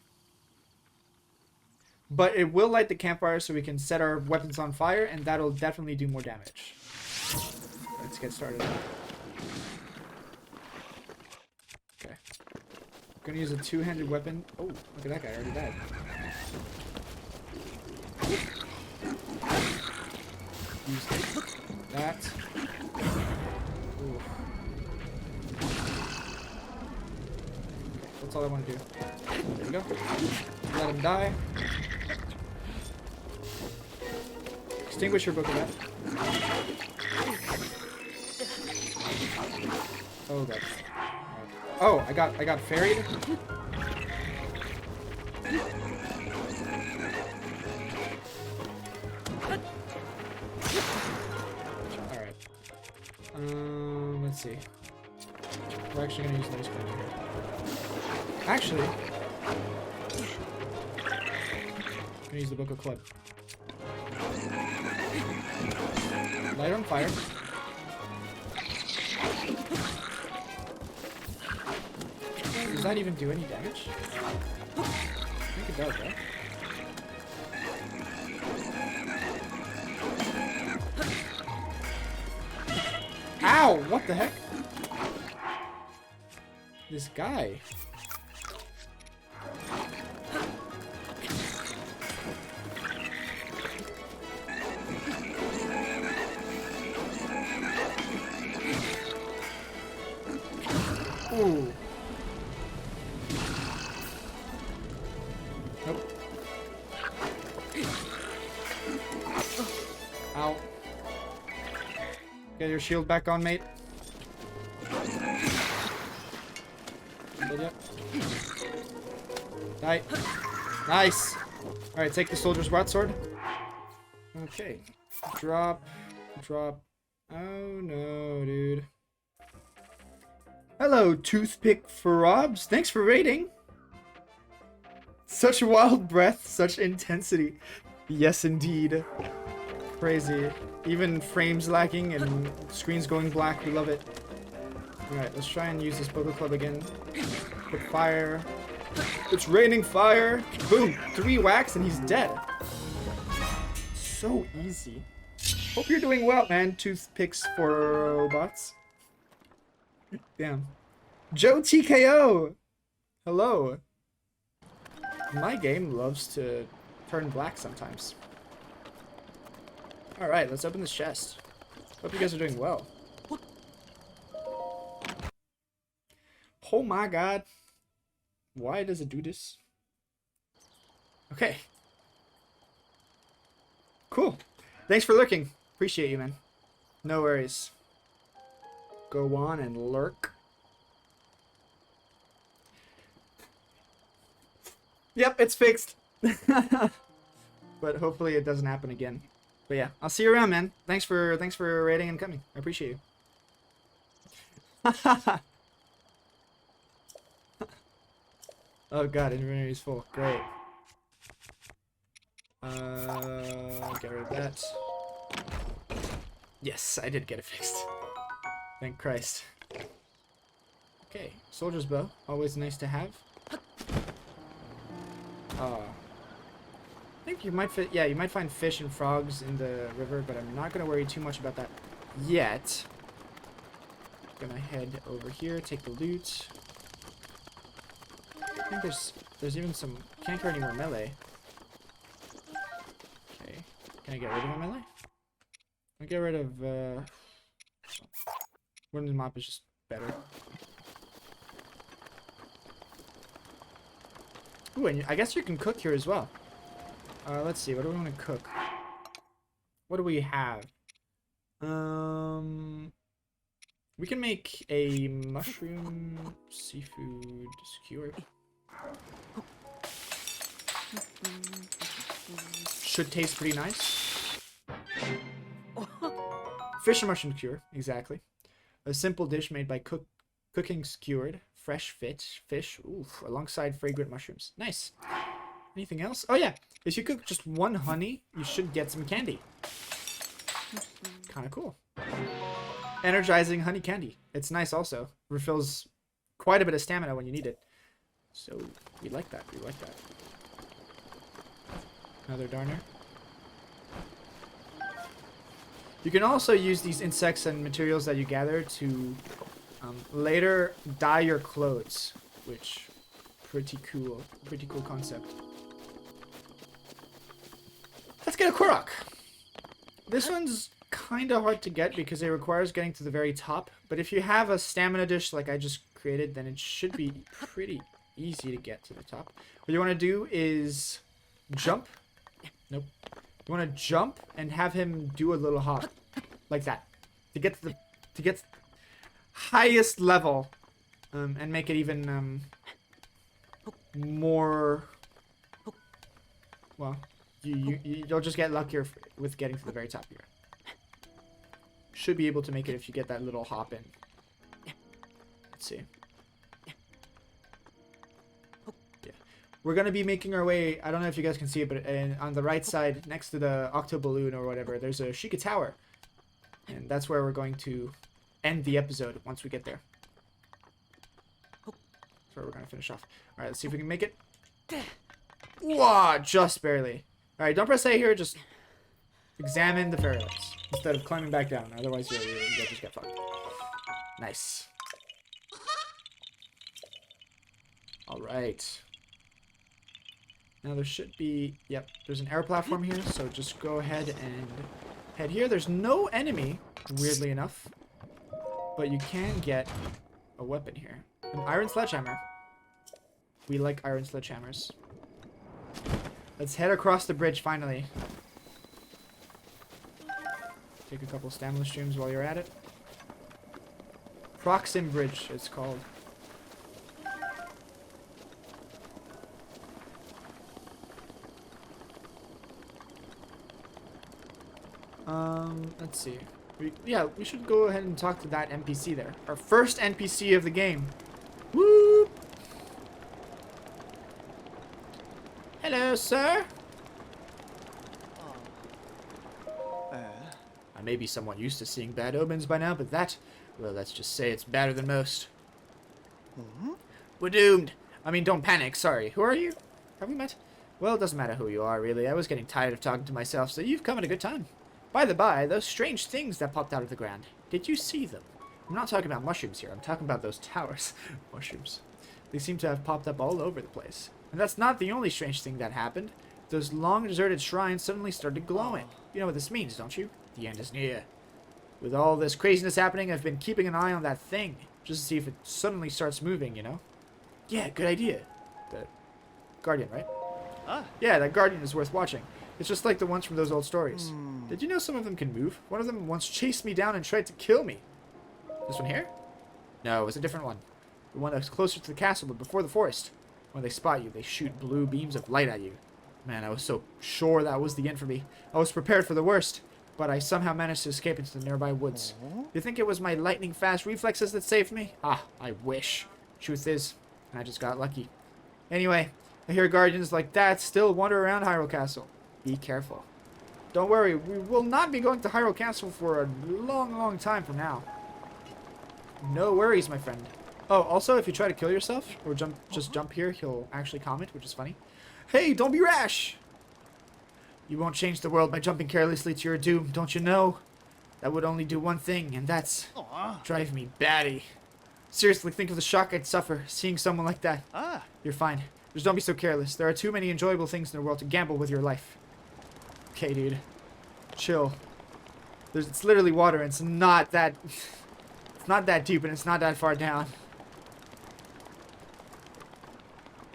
But it will light the campfire so we can set our weapons on fire, and that'll definitely do more damage. Let's get started. Okay. I'm gonna use a two-handed weapon. Oh, look at that guy, already died. Use that. Ooh. That's all I want to do. There we go. Let him die. Extinguish your book of that. Oh god. Oh, I got ferried. Alright. Let's see. We're actually gonna use nice gun here. Actually, I'm gonna use the Book of Club. Light on fire. Does that even do any damage? I think it does, right? Ow! What the heck? This guy. Ooh. Nope. Ow. Get your shield back on, mate. Die. Nice. Alright, take the soldier's broadsword. Okay. Drop. Drop. Oh no, dude. Hello, Toothpick Frobs. Thanks for raiding. Such wild breath, such intensity. Yes, indeed. Crazy. Even frames lacking and screens going black. We love it. Alright, let's try and use this Bogo Club again. Put fire. It's raining fire. Boom. 3 whacks and he's dead. So easy. Hope you're doing well, man. Toothpicks for robots. Damn. Joe TKO! Hello. My game loves to turn black sometimes. Alright, let's open this chest. Hope you guys are doing well. Oh my god. Why does it do this? Okay. Cool. Thanks for lurking. Appreciate you, man. No worries. Go on and lurk. Yep, it's fixed. But hopefully it doesn't happen again. But yeah, I'll see you around, man. Thanks for raiding and coming. I appreciate you. Oh god, inventory is full. Great. Get rid of that. Yes, I did get it fixed. Thank Christ. Okay, soldier's bow. Always nice to have. I think you might fit. Yeah, you might find fish and frogs in the river, but I'm not gonna worry too much about that yet. Gonna head over here, take the loot. I think there's even some. Can't carry any more melee. Okay, can I get rid of my melee? I'll get rid of. Wooden mop is just better. Ooh, and I guess you can cook here as well. Let's see. What do we want to cook? What do we have? We can make a mushroom seafood skewer. Should taste pretty nice. Fish and mushroom skewer, exactly. A simple dish made by cooking skewered fresh fish, oof, alongside fragrant mushrooms. Nice. Anything else? Oh yeah, if you cook just one honey, you should get some candy. Kind of cool. Energizing honey candy. It's nice also. Refills quite a bit of stamina when you need it. So we like that. We like that. Another darner. You can also use these insects and materials that you gather to later dye your clothes, which pretty cool concept. Let's get a Korok. This one's kind of hard to get because it requires getting to the very top, but if you have a stamina dish like I just created, then it should be pretty easy to get to the top. What you want to do is jump. Nope. You want to jump and have him do a little hop like that to get to the highest level, and make it even more. Well, you'll just get luckier with getting to the very top here. Should be able to make it if you get that little hop in. Let's see. Yeah, we're gonna be making our way. I don't know if you guys can see it, but on the right side, next to the octo balloon or whatever, there's a Sheikah Tower, and that's where we're going to end the episode once we get there. That's where we're gonna finish off. All right, let's see if we can make it. Whoa, just barely. All right, don't press A here. Just examine the fairy lights instead of climbing back down. Otherwise, you'll just get fucked. Nice. All right. Now there should be... Yep, there's an air platform here, so just go ahead and head here. There's no enemy, weirdly enough, but you can get a weapon here. An iron sledgehammer. We like iron sledgehammers. Let's head across the bridge, finally. Take a couple stamina streams while you're at it. Proxim Bridge, it's called. Let's see. We should go ahead and talk to that NPC there. Our first NPC of the game. Woo! Hello, sir. I may be somewhat used to seeing bad omens by now, but that, well, let's just say it's badder than most. We're doomed. I mean, don't panic. Sorry. Who are you? Have we met? Well, it doesn't matter who you are, really. I was getting tired of talking to myself, so you've come at a good time. By the by, those strange things that popped out of the ground. Did you see them? I'm not talking about mushrooms here. I'm talking about those towers. Mushrooms. They seem to have popped up all over the place. And that's not the only strange thing that happened. Those long deserted shrines suddenly started glowing. You know what this means, don't you? The end is near. With all this craziness happening, I've been keeping an eye on that thing. Just to see if it suddenly starts moving, you know? Yeah, good idea. The Guardian, right? Yeah, that Guardian is worth watching. It's just like the ones from those old stories. Did you know some of them can move? One of them once chased me down and tried to kill me. This one here? No, it was a different one. The one that's closer to the castle but before the forest. When they spot you, they shoot blue beams of light at you. Man, I was so sure that was the end for me. I was prepared for the worst, but I somehow managed to escape into the nearby woods. You think it was my lightning-fast reflexes that saved me? Ah, I wish. Truth is, I just got lucky. Anyway, I hear guardians like that still wander around Hyrule Castle. Be careful. Don't worry, we will not be going to Hyrule Castle for a long, long time from now. No worries, my friend. Oh, also, if you try to kill yourself, or just jump here, he'll actually comment, which is funny. Hey, don't be rash! You won't change the world by jumping carelessly to your doom, don't you know? That would only do one thing, and that's drive me batty. Seriously, think of the shock I'd suffer seeing someone like that. You're fine. Just don't be so careless. There are too many enjoyable things in the world to gamble with your life. Okay, dude. Chill. It's literally water, and it's not that... It's not that deep, and it's not that far down.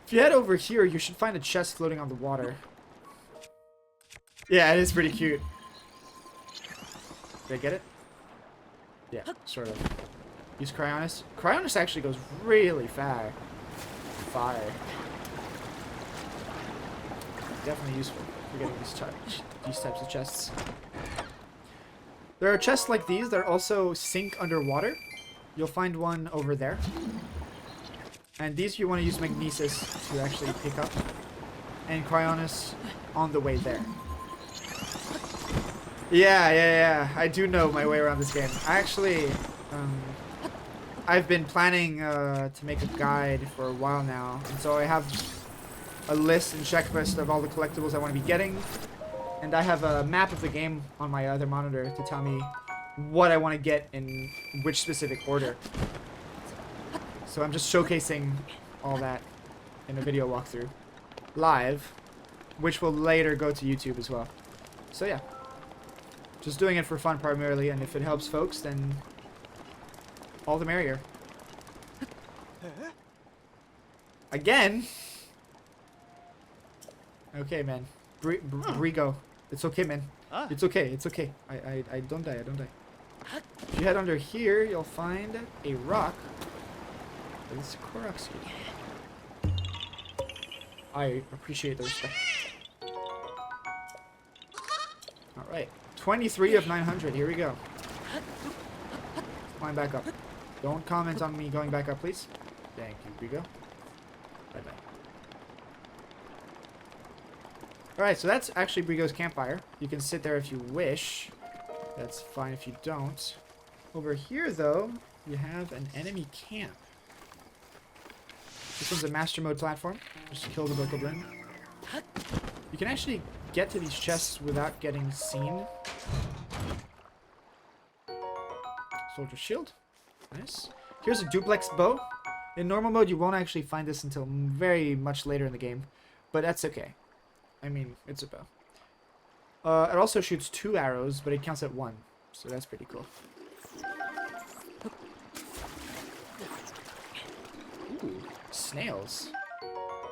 If you head over here, you should find a chest floating on the water. Yeah, it is pretty cute. Did I get it? Yeah, sort of. Use Cryonis. Cryonis actually goes really far. Fire. Definitely useful for getting these types of chests. There are chests like these that also sink underwater. You'll find one over there. And these you want to use Magnesis to actually pick up. And Cryonis on the way there. Yeah. I do know my way around this game. I actually... I've been planning to make a guide for a while now. And so I have a list and checklist of all the collectibles I want to be getting. And I have a map of the game on my other monitor to tell me what I want to get in which specific order. So I'm just showcasing all that in a video walkthrough live, which will later go to YouTube as well. So yeah, just doing it for fun primarily, and if it helps folks, then all the merrier. Again? Okay, man. Brigo. It's okay, man. It's okay. It's okay. I don't die. I don't die. If you head under here, you'll find a rock with Korok seed. I appreciate the respect. Alright. 23 of 900. Here we go. Climb back up. Don't comment on me going back up, please. Thank you, Brigo. Bye-bye. Alright, so that's actually Brigo's campfire. You can sit there if you wish. That's fine if you don't. Over here, though, you have an enemy camp. This one's a master mode platform. Just kill the Bokoblin. You can actually get to these chests without getting seen. Soldier shield. Nice. Here's a duplex bow. In normal mode, you won't actually find this until very much later in the game. But that's okay. I mean, it's a bow. It also shoots 2 arrows, but it counts at 1. So that's pretty cool. Ooh, snails.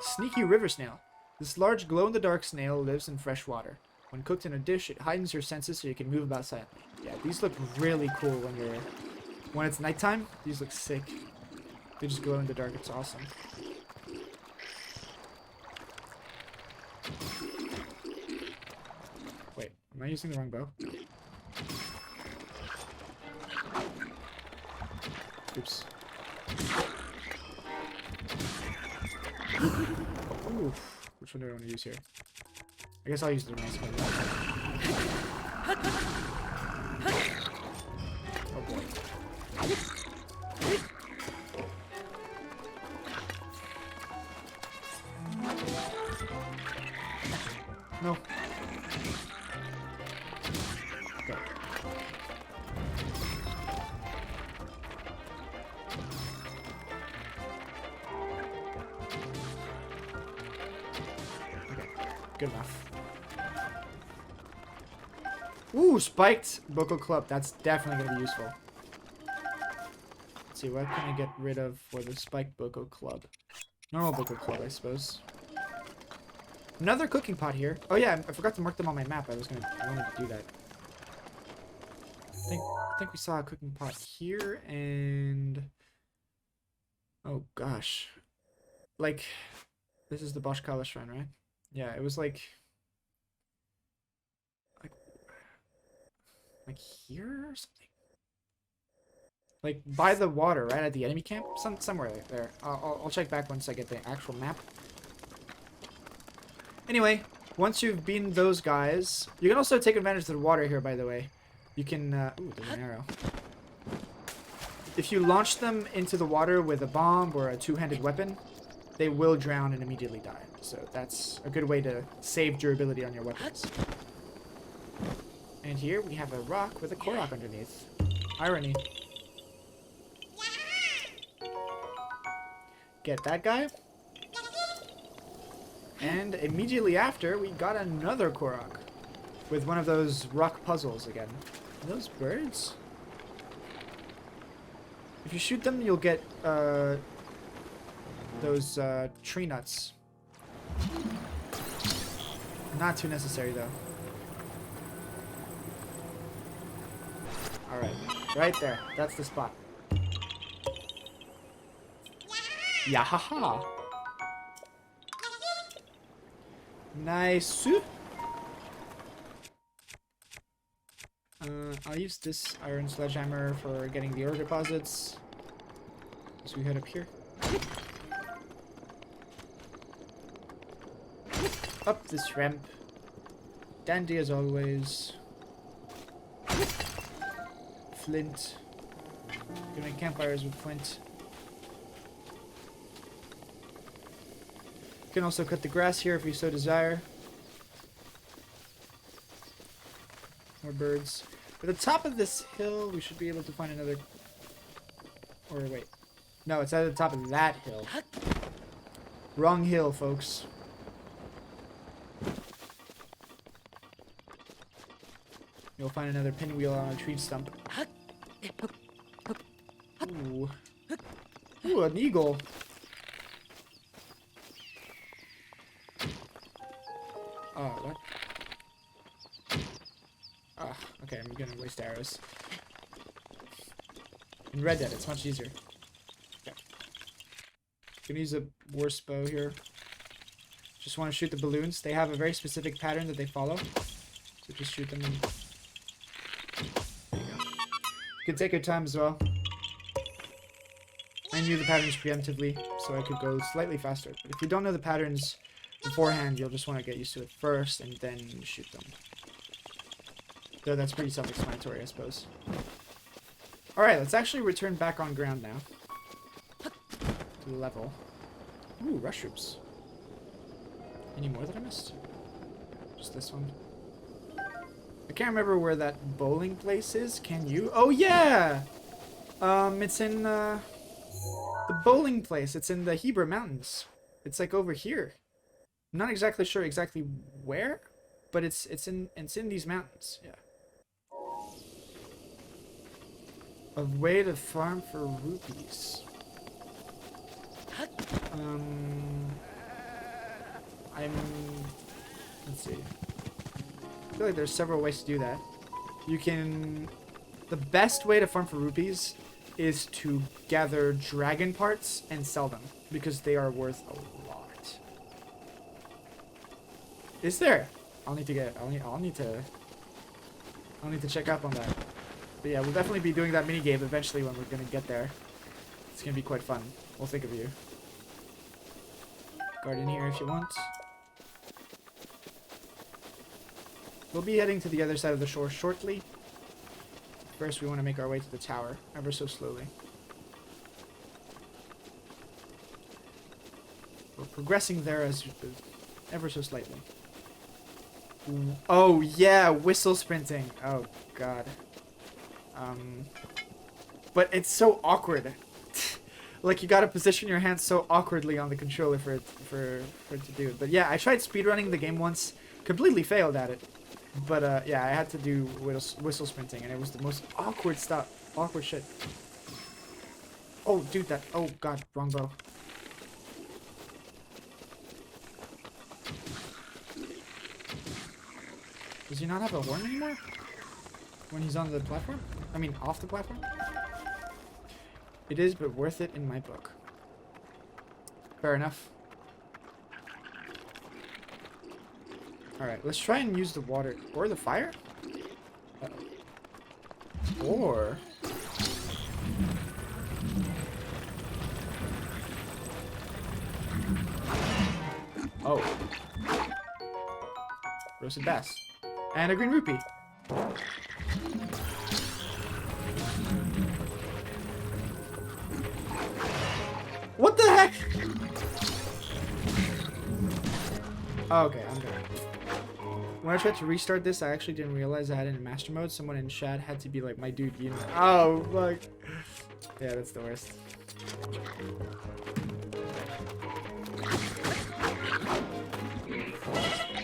Sneaky river snail. This large glow-in-the-dark snail lives in fresh water. When cooked in a dish, it heightens your senses so you can move about silently. Yeah, these look really cool when it's nighttime. These look sick. They just glow in the dark. It's awesome. Wait, am I using the wrong bow? Oops. Ooh, which one do I want to use here? I guess I'll use the nice one. Oh boy. No. Okay. Good enough. Ooh, spiked Boko Club. That's definitely going to be useful. Let's see, what can I get rid of for the spiked Boko Club? Normal Boko Club, I suppose. Another cooking pot here. Oh yeah, I forgot to mark them on my map. I wanted to do that. I think we saw a cooking pot here, and oh gosh, like this is the Boschkala shrine, right? Yeah, it was like here or something. Like by the water, right at the enemy camp, somewhere there. I'll check back once I get the actual map. Anyway, once you've beaten those guys, you can also take advantage of the water here, by the way. You can, ooh, there's an arrow. If you launch them into the water with a bomb or a two-handed weapon, they will drown and immediately die. So that's a good way to save durability on your weapons. And here we have a rock with a Korok underneath. Irony. Get that guy. And immediately after, we got another Korok with one of those rock puzzles again. Are those birds? If you shoot them, you'll get those tree nuts. Not too necessary, though. Alright, right there. That's the spot. Yahaha. Nice. I'll use this iron sledgehammer for getting the ore deposits. As we head up here. Up this ramp. Dandy as always. Flint. Gonna make campfires with flint. You can also cut the grass here if you so desire. More birds. At the top of this hill, we should be able to find another... Or wait. No, it's at the top of that hill. Wrong hill, folks. You'll find another pinwheel on a tree stump. Ooh. Ooh, an eagle. Oh, what? Ah, okay, I'm gonna waste arrows. In Red Dead, it's much easier. Okay. Gonna use a worse bow here. Just want to shoot the balloons. They have a very specific pattern that they follow. So just shoot them in. There you go. You can take your time as well. I knew the patterns preemptively, so I could go slightly faster. But if you don't know the patterns beforehand, you'll just want to get used to it first and then shoot them. Though that's pretty self-explanatory, I suppose. Alright, let's actually return back on ground now. To level. Ooh, rush troops. Any more that I missed? Just this one. I can't remember where that bowling place is. Can you? Oh, yeah! It's in, the bowling place. It's in the Hebrew Mountains. It's like over here. I'm not exactly sure exactly where, but it's in these mountains. Yeah. A way to farm for rupees. Let's see. I feel like there's several ways to do that. You can... The best way to farm for rupees is to gather dragon parts and sell them, because they are worth a lot. Is there? I'll need to check up on that. But yeah, we'll definitely be doing that minigame eventually when we're gonna get there. It's gonna be quite fun. We'll think of you. Garden here if you want. We'll be heading to the other side of the shore shortly. First, we want to make our way to the tower, ever so slowly. We're progressing there as ever so slightly. Oh yeah, whistle sprinting. Oh god. But it's so awkward. Like you gotta position your hands so awkwardly on the controller for it to do it. But yeah, I tried speedrunning the game once, completely failed at it. But yeah, I had to do whistle sprinting, and it was the most awkward stuff, awkward shit. Oh, dude, that. Oh god, wrong bow. Does he not have a horn anymore? When he's on the platform? I mean, off the platform? It is, but worth it in my book. Fair enough. Alright, let's try and use the water. Or the fire? Uh-oh. Or... Oh. Roasted bass. And a green rupee. What the heck? Oh, okay, I'm good. When I tried to restart this, I actually didn't realize I had it in master mode. Someone in chat had to be like, my dude, you know. Oh, fuck. Yeah, that's the worst.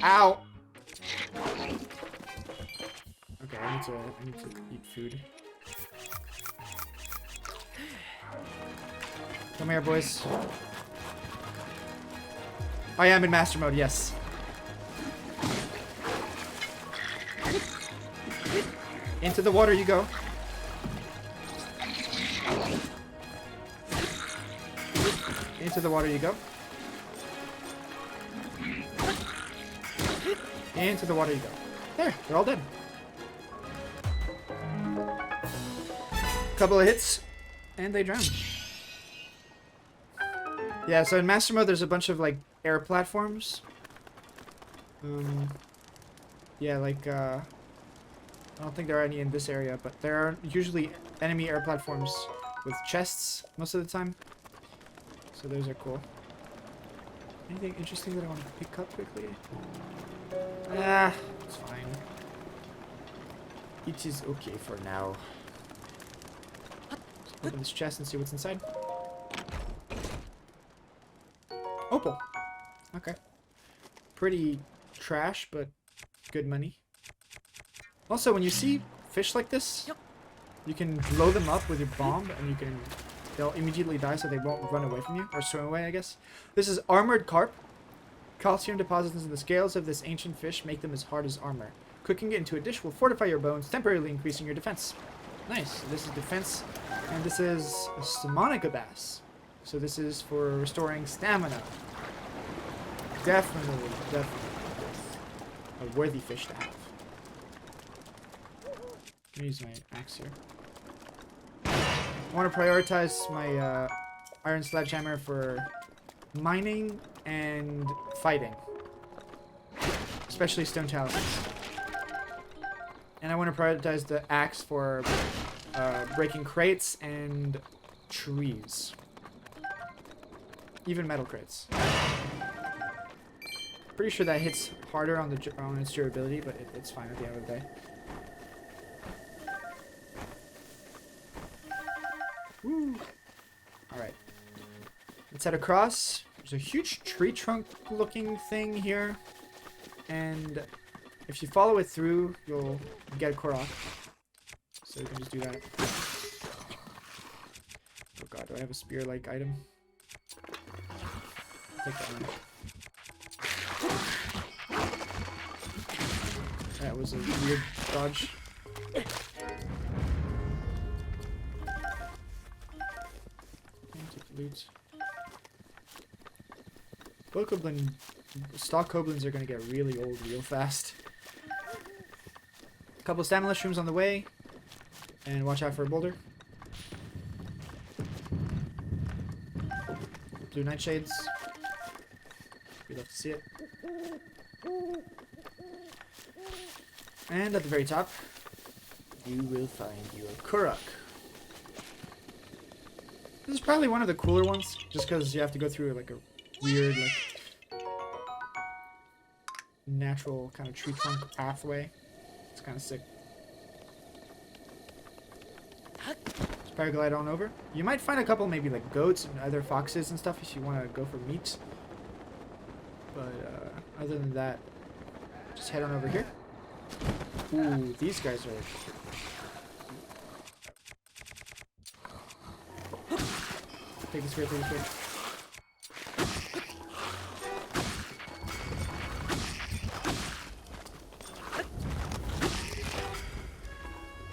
Ow! Okay, I need to eat food. Come here, boys. I am in master mode, yes. Into the water you go. Into the water you go. Into the water you go. There, they're all dead. Couple of hits, and they drown. Yeah, so in Master Mode, there's a bunch of, like, air platforms. Yeah, like, I don't think there are any in this area, but there are usually enemy air platforms with chests most of the time. So those are cool. Anything interesting that I want to pick up quickly? Ah, it's fine. It is okay for now. Let's open this chest and see what's inside. Opal. Okay. Pretty trash, but good money. Also, when you see fish like this, you can blow them up with your bomb, and they'll immediately die, so they won't run away from you, or swim away, I guess. This is armored carp. Calcium deposits in the scales of this ancient fish make them as hard as armor. Cooking it into a dish will fortify your bones, temporarily increasing your defense. Nice. So this is defense, and this is a Simonica bass. So this is for restoring stamina. Definitely a worthy fish to have. Let me use my axe here. I want to prioritize my iron sledgehammer for mining and fighting. Especially stone talismans. And I want to prioritize the axe for breaking crates and trees. Even metal crates. Pretty sure that hits harder on its durability, but it's fine at the end of the day. Woo! Alright. Let's head across. There's a huge tree trunk looking thing here. And if you follow it through, you'll get a Korok. So you can just do that. Oh god, do I have a spear-like item? I'll take that one. That was a weird dodge. Loot. Stock goblins are gonna get really old real fast. A couple of stamina shrooms on the way, and watch out for a boulder. Blue nightshades. We'd love to see it. And at the very top, you will find your Korok. This is probably one of the cooler ones, just because you have to go through like a weird, like, natural kind of tree trunk pathway. It's kind of sick. Just paraglide on over. You might find a couple maybe like goats and other foxes and stuff if you want to go for meat. But other than that, just head on over here. Ooh, these guys are... Take the spear, take the spear.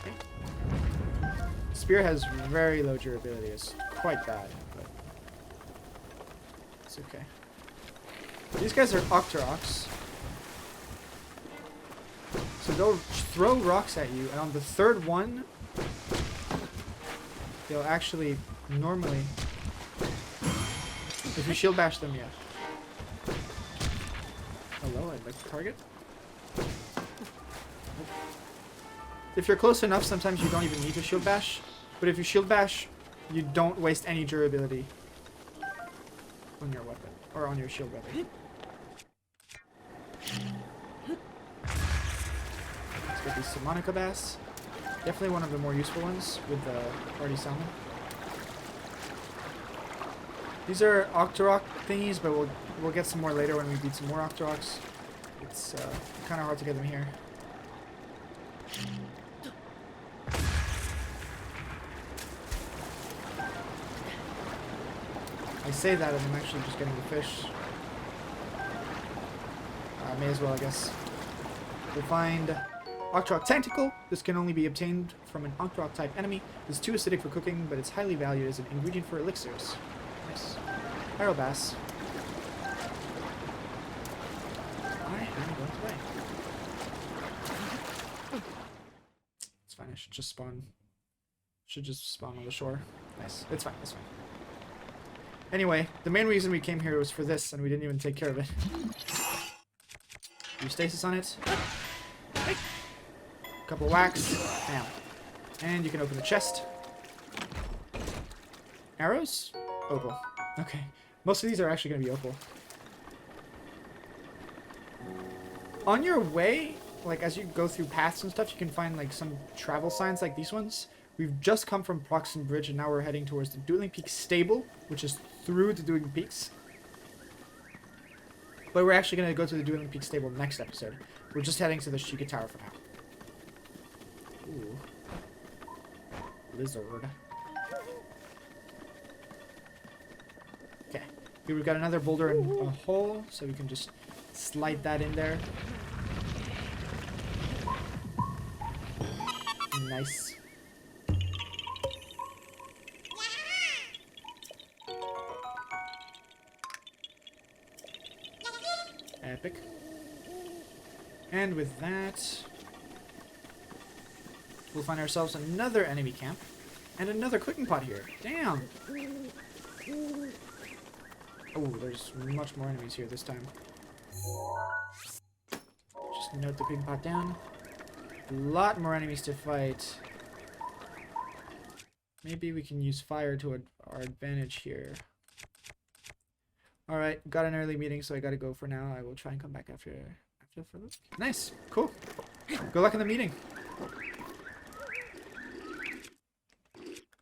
Okay. Spear has very low durability. It's quite bad, but it's okay. These guys are Octoroks. So they'll throw rocks at you, and on the third one, they'll actually normally... If you shield bash them, yeah. Hello, I'd like to target. If you're close enough, sometimes you don't even need to shield bash. But if you shield bash, you don't waste any durability on your weapon, or on your shield weapon. Let's get these Simonica bass. Definitely one of the more useful ones with the party salmon. These are Octorok thingies, but we'll get some more later when we beat some more Octoroks. It's kind of hard to get them here. I say that and I'm actually just getting the fish. May as well, I guess. We'll find Octorok Tentacle. This can only be obtained from an Octorok type enemy. It's too acidic for cooking, but it's highly valued as an ingredient for elixirs. Nice. Pyrobass. I am going to die. It's fine, I should just spawn. Should just spawn on the shore. Nice. It's fine, it's fine. Anyway, the main reason we came here was for this, and we didn't even take care of it. You stasis on it. Couple whacks. Bam. And you can open the chest. Arrows? Opal. Okay. Most of these are actually going to be opal. On your way, like as you go through paths and stuff, you can find like some travel signs like these ones. We've just come from Proxim Bridge and now we're heading towards the Dueling Peaks stable, which is through the Dueling Peaks. But we're actually going to go to the Dueling Peaks stable next episode. We're just heading to the Sheikah Tower for now. Ooh. Lizard. Okay. Here we've got another boulder and a hole, so we can just slide that in there. Nice. Epic. And with that, we'll find ourselves another enemy camp and another cooking pot here. Damn! Oh, there's much more enemies here this time. Just note the cooking pot down. A lot more enemies to fight. Maybe we can use fire to our advantage here. Alright, got an early meeting, so I gotta go for now. I will try and come back after for a look. Nice, cool. Good luck in the meeting.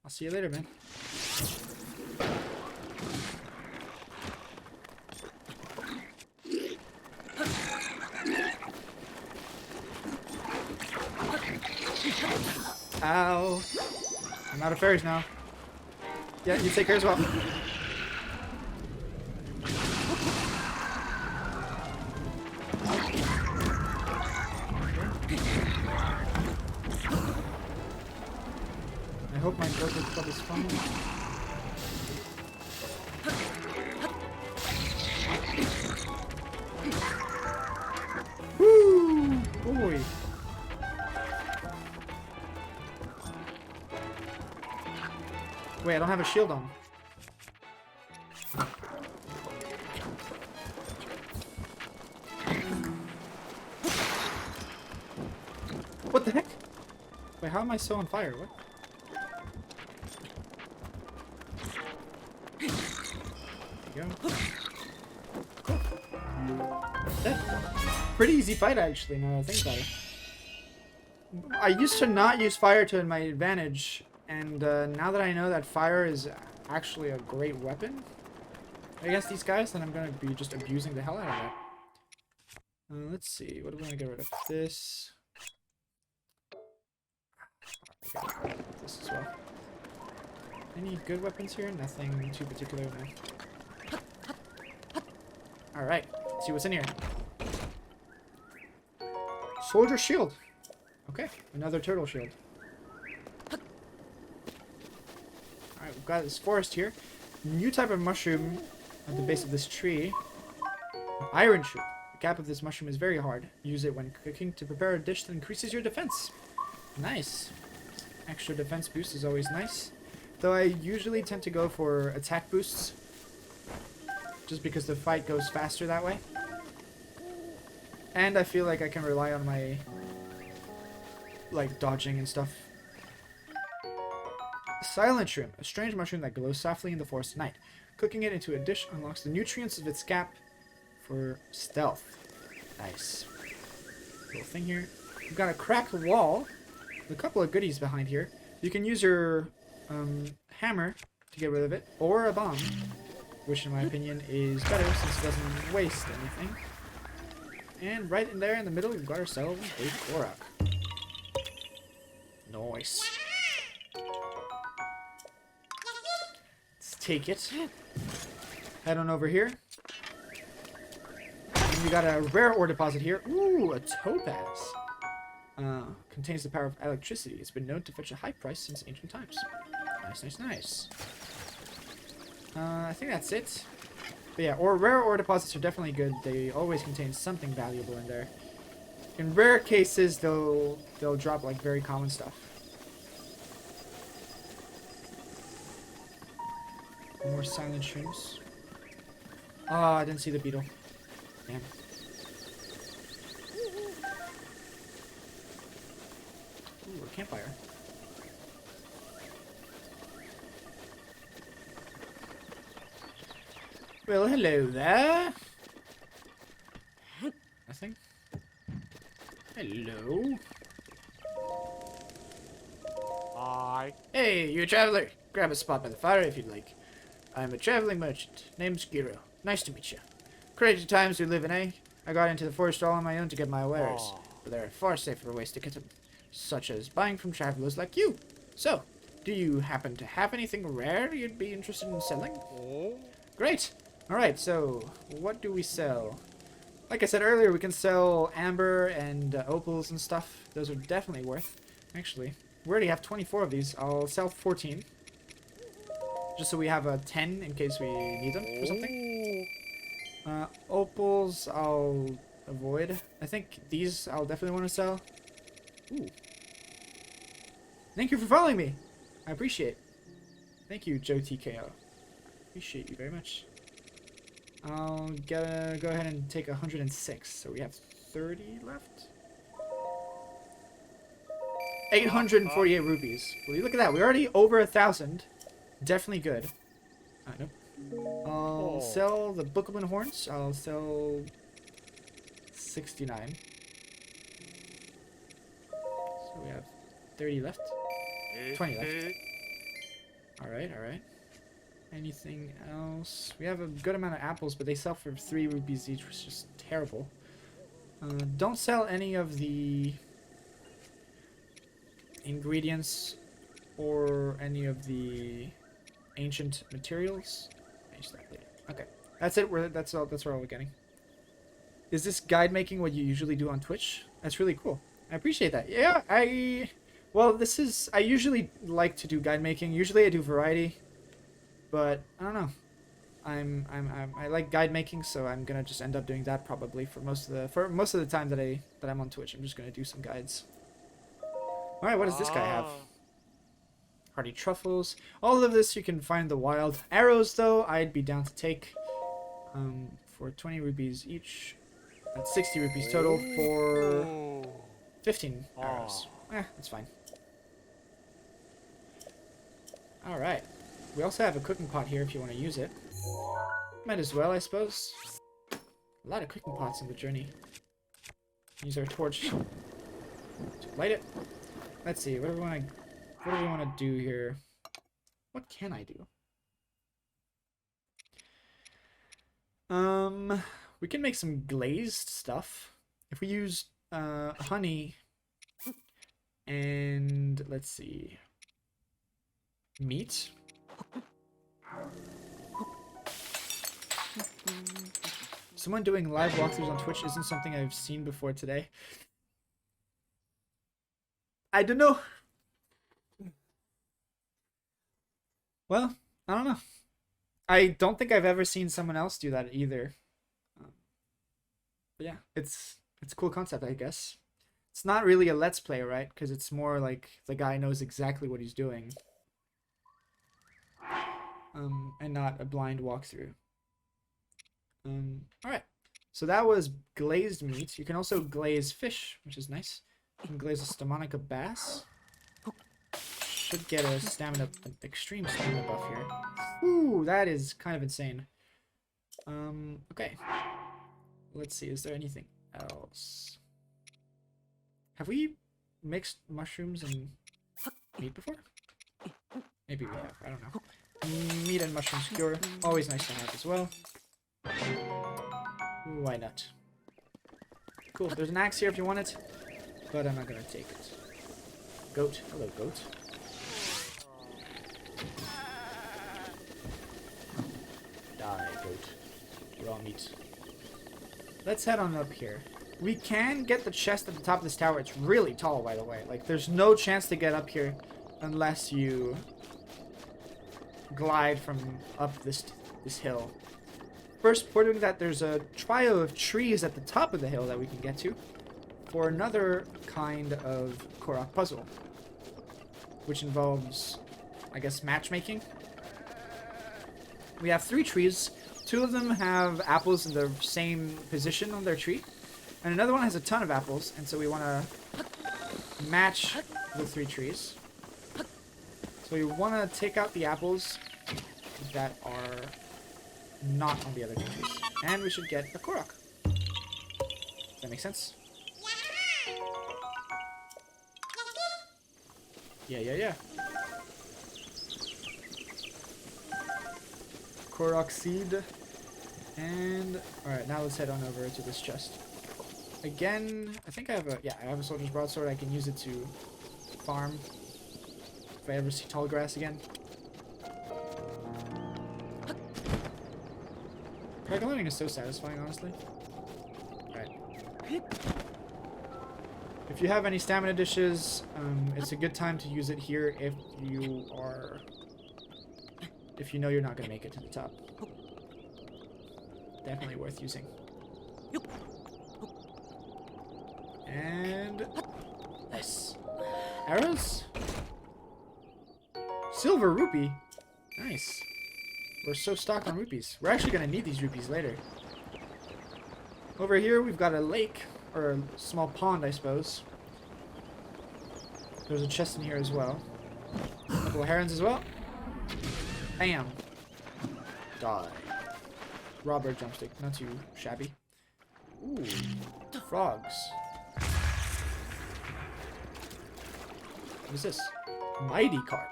I'll see you later, man. Ow. I'm out of fairies now. Yeah, you take care as well. I hope my broken club is fun. Woo! Boy. Wait, I don't have a shield on. What the heck? Wait, how am I so on fire? What? There you go. Pretty easy fight, actually, now that I think about it. I used to not use fire to my advantage, and now that I know that fire is actually a great weapon against these guys, then I'm going to be just abusing the hell out of that. Let's see, what do we want to get rid of? This. Okay, this as well. Any good weapons here? Nothing too particular, no. Alright, let's see what's in here. Soldier shield. Okay, another turtle shield. Alright, we've got this forest here. New type of mushroom at the base of this tree. Iron shroot. The cap of this mushroom is very hard. Use it when cooking to prepare a dish that increases your defense. Nice. Extra defense boost is always nice. Though I usually tend to go for attack boosts. Just because the fight goes faster that way. And I feel like I can rely on my like dodging and stuff. Silent shroom, a strange mushroom that glows softly in the forest at night. Cooking it into a dish unlocks the nutrients of its cap for stealth. Nice. Little thing here. We've got a cracked wall. A couple of goodies behind here. You can use your hammer to get rid of it, or a bomb, which in my opinion is better since it doesn't waste anything. And right in there in the middle, we've got ourselves a Korok. Nice. Let's take it. Head on over here. And we got a rare ore deposit here. Ooh, a topaz. Contains the power of electricity. It's been known to fetch a high price since ancient times. Nice, nice, nice. I think that's it. But yeah, or rare ore deposits are definitely good. They always contain something valuable in there. In rare cases, they'll drop like very common stuff. More silent shrooms. Oh, I didn't see the beetle. Damn. Ooh, a campfire. Well, hello there. Nothing. Hello. Hi. Hey, you a traveler? Grab a spot by the fire if you'd like. I'm a traveling merchant. Name's Giro. Nice to meet you. Crazy times we live in, eh? I got into the forest all on my own to get my wares, Oh. but there are far safer ways to get them, such as buying from travelers like you. So, do you happen to have anything rare you'd be interested in selling? Oh. Great. Alright, so, what do we sell? Like I said earlier, we can sell amber and opals and stuff. Those are definitely worth. Actually, we already have 24 of these. I'll sell 14. Just so we have a 10 in case we need them for something. Opals, I'll avoid. I think these I'll definitely want to sell. Ooh. Thank you for following me. I appreciate it. Thank you, Joe TKO. Appreciate you very much. I'll go ahead and take 106. So we have 30 left. 848 rupees. Will you look at that? We're already over 1,000. Definitely good. Nope. I'll sell the Bookable Horns. I'll sell 69. So we have 30 left. 20 left. Alright, alright. Anything else? We have a good amount of apples, but they sell for 3 rupees each, which is just terrible. Don't sell any of the ingredients or any of the ancient materials. Okay, that's it. That's all we're getting. Is this guide making what you usually do on Twitch? That's really cool. I appreciate that. Yeah, I usually like to do guide making. Usually I do variety, but I don't know. I like guide making, so I'm gonna just end up doing that probably for most of the time that I'm on Twitch. I'm just gonna do some guides. All right, what does this guy have? Hardy truffles. All of this you can find in the wild. Arrows, though, I'd be down to take for 20 rupees each. That's 60 rupees total for 15 arrows. That's fine. All right. We also have a cooking pot here if you want to use it. Might as well, I suppose. A lot of cooking pots in the journey. Use our torch to light it. Let's see. What do we want to do here? What can I do? We can make some glazed stuff. If we use honey and let's see, meat. Someone doing live walkthroughs on Twitch isn't something I've seen before today. I don't know. Well, I don't know. I don't think I've ever seen someone else do that either. But yeah, it's a cool concept, I guess. It's not really a let's play, right? Because it's more like the guy knows exactly what he's doing. And not a blind walkthrough. Alright. So that was glazed meat. You can also glaze fish, which is nice. You can glaze a Stomanica bass. Should get a stamina, an extreme stamina buff here. Ooh, that is kind of insane. Okay. Let's see, is there anything else? Have we mixed mushrooms and meat before? Maybe we have, I don't know. Meat and mushroom skewer, always nice to have as well. Why not? Cool, there's an axe here if you want it, but I'm not gonna take it. Goat, hello goat. Die, goat. Raw meat. Let's head on up here. We can get the chest at the top of this tower. It's really tall, by the way. Like, there's no chance to get up here unless you glide from up this hill. First, before doing that, there's a trio of trees at the top of the hill that we can get to for another kind of Korok puzzle, which involves, I guess, matchmaking. We have 3 trees. 2 of them have apples in the same position on their tree, and another one has a ton of apples, and so we want to match the 3 trees. So we want to take out the apples that are not on the other 2 trees. And we should get a Korok. Does that make sense? Yeah. Korok seed. And alright, now let's head on over to this chest. Again, I think I have a soldier's broadsword. I can use it to farm if I ever see tall grass again. Paragliding is so satisfying, honestly. Alright. If you have any stamina dishes, it's a good time to use it here if you know you're not going to make it to the top. Definitely worth using. And nice. Arrows? Silver rupee. Nice. We're so stocked on rupees. We're actually going to need these rupees later. Over here we've got a lake, or a small pond, I suppose. There's a chest in here as well. A couple of herons as well. Bam. Die. Robber jumpstick. Not too shabby. Ooh. Frogs. What is this? Mighty Carp.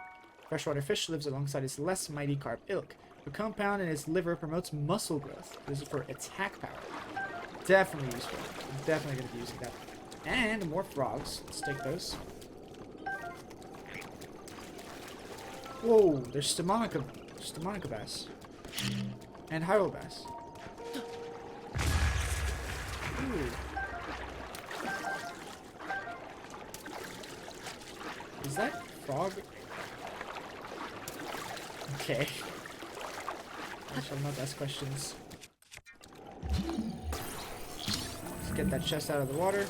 Freshwater fish lives alongside its less mighty carp ilk. The compound in its liver promotes muscle growth. This is for attack power. Definitely useful. I'm definitely going to be using that. And more frogs. Let's take those. Whoa, there's Stemonica bass. And Hyrule bass. Ooh. Is that frog? Okay. I shall not ask questions. Let's get that chest out of the water.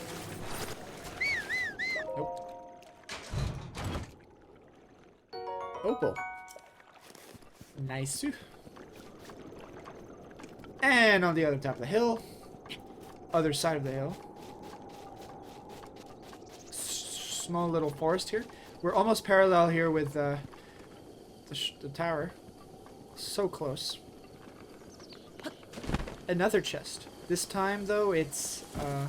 Nope. Opal. Nice. And on the other top of the hill. Other side of the hill. Small little forest here. We're almost parallel here with the tower. So close. Another chest. This time, though, it's, oh.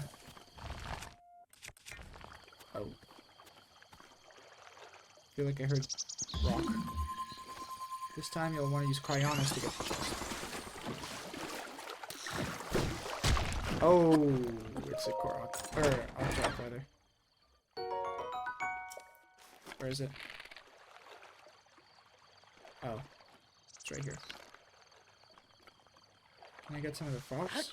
I feel like I heard rock. This time, you'll want to use Cryonis to get the chest. Oh, it's a Korok. Or, Archrock, rather. Where is it? Oh. It's right here. Can I get some of the frogs?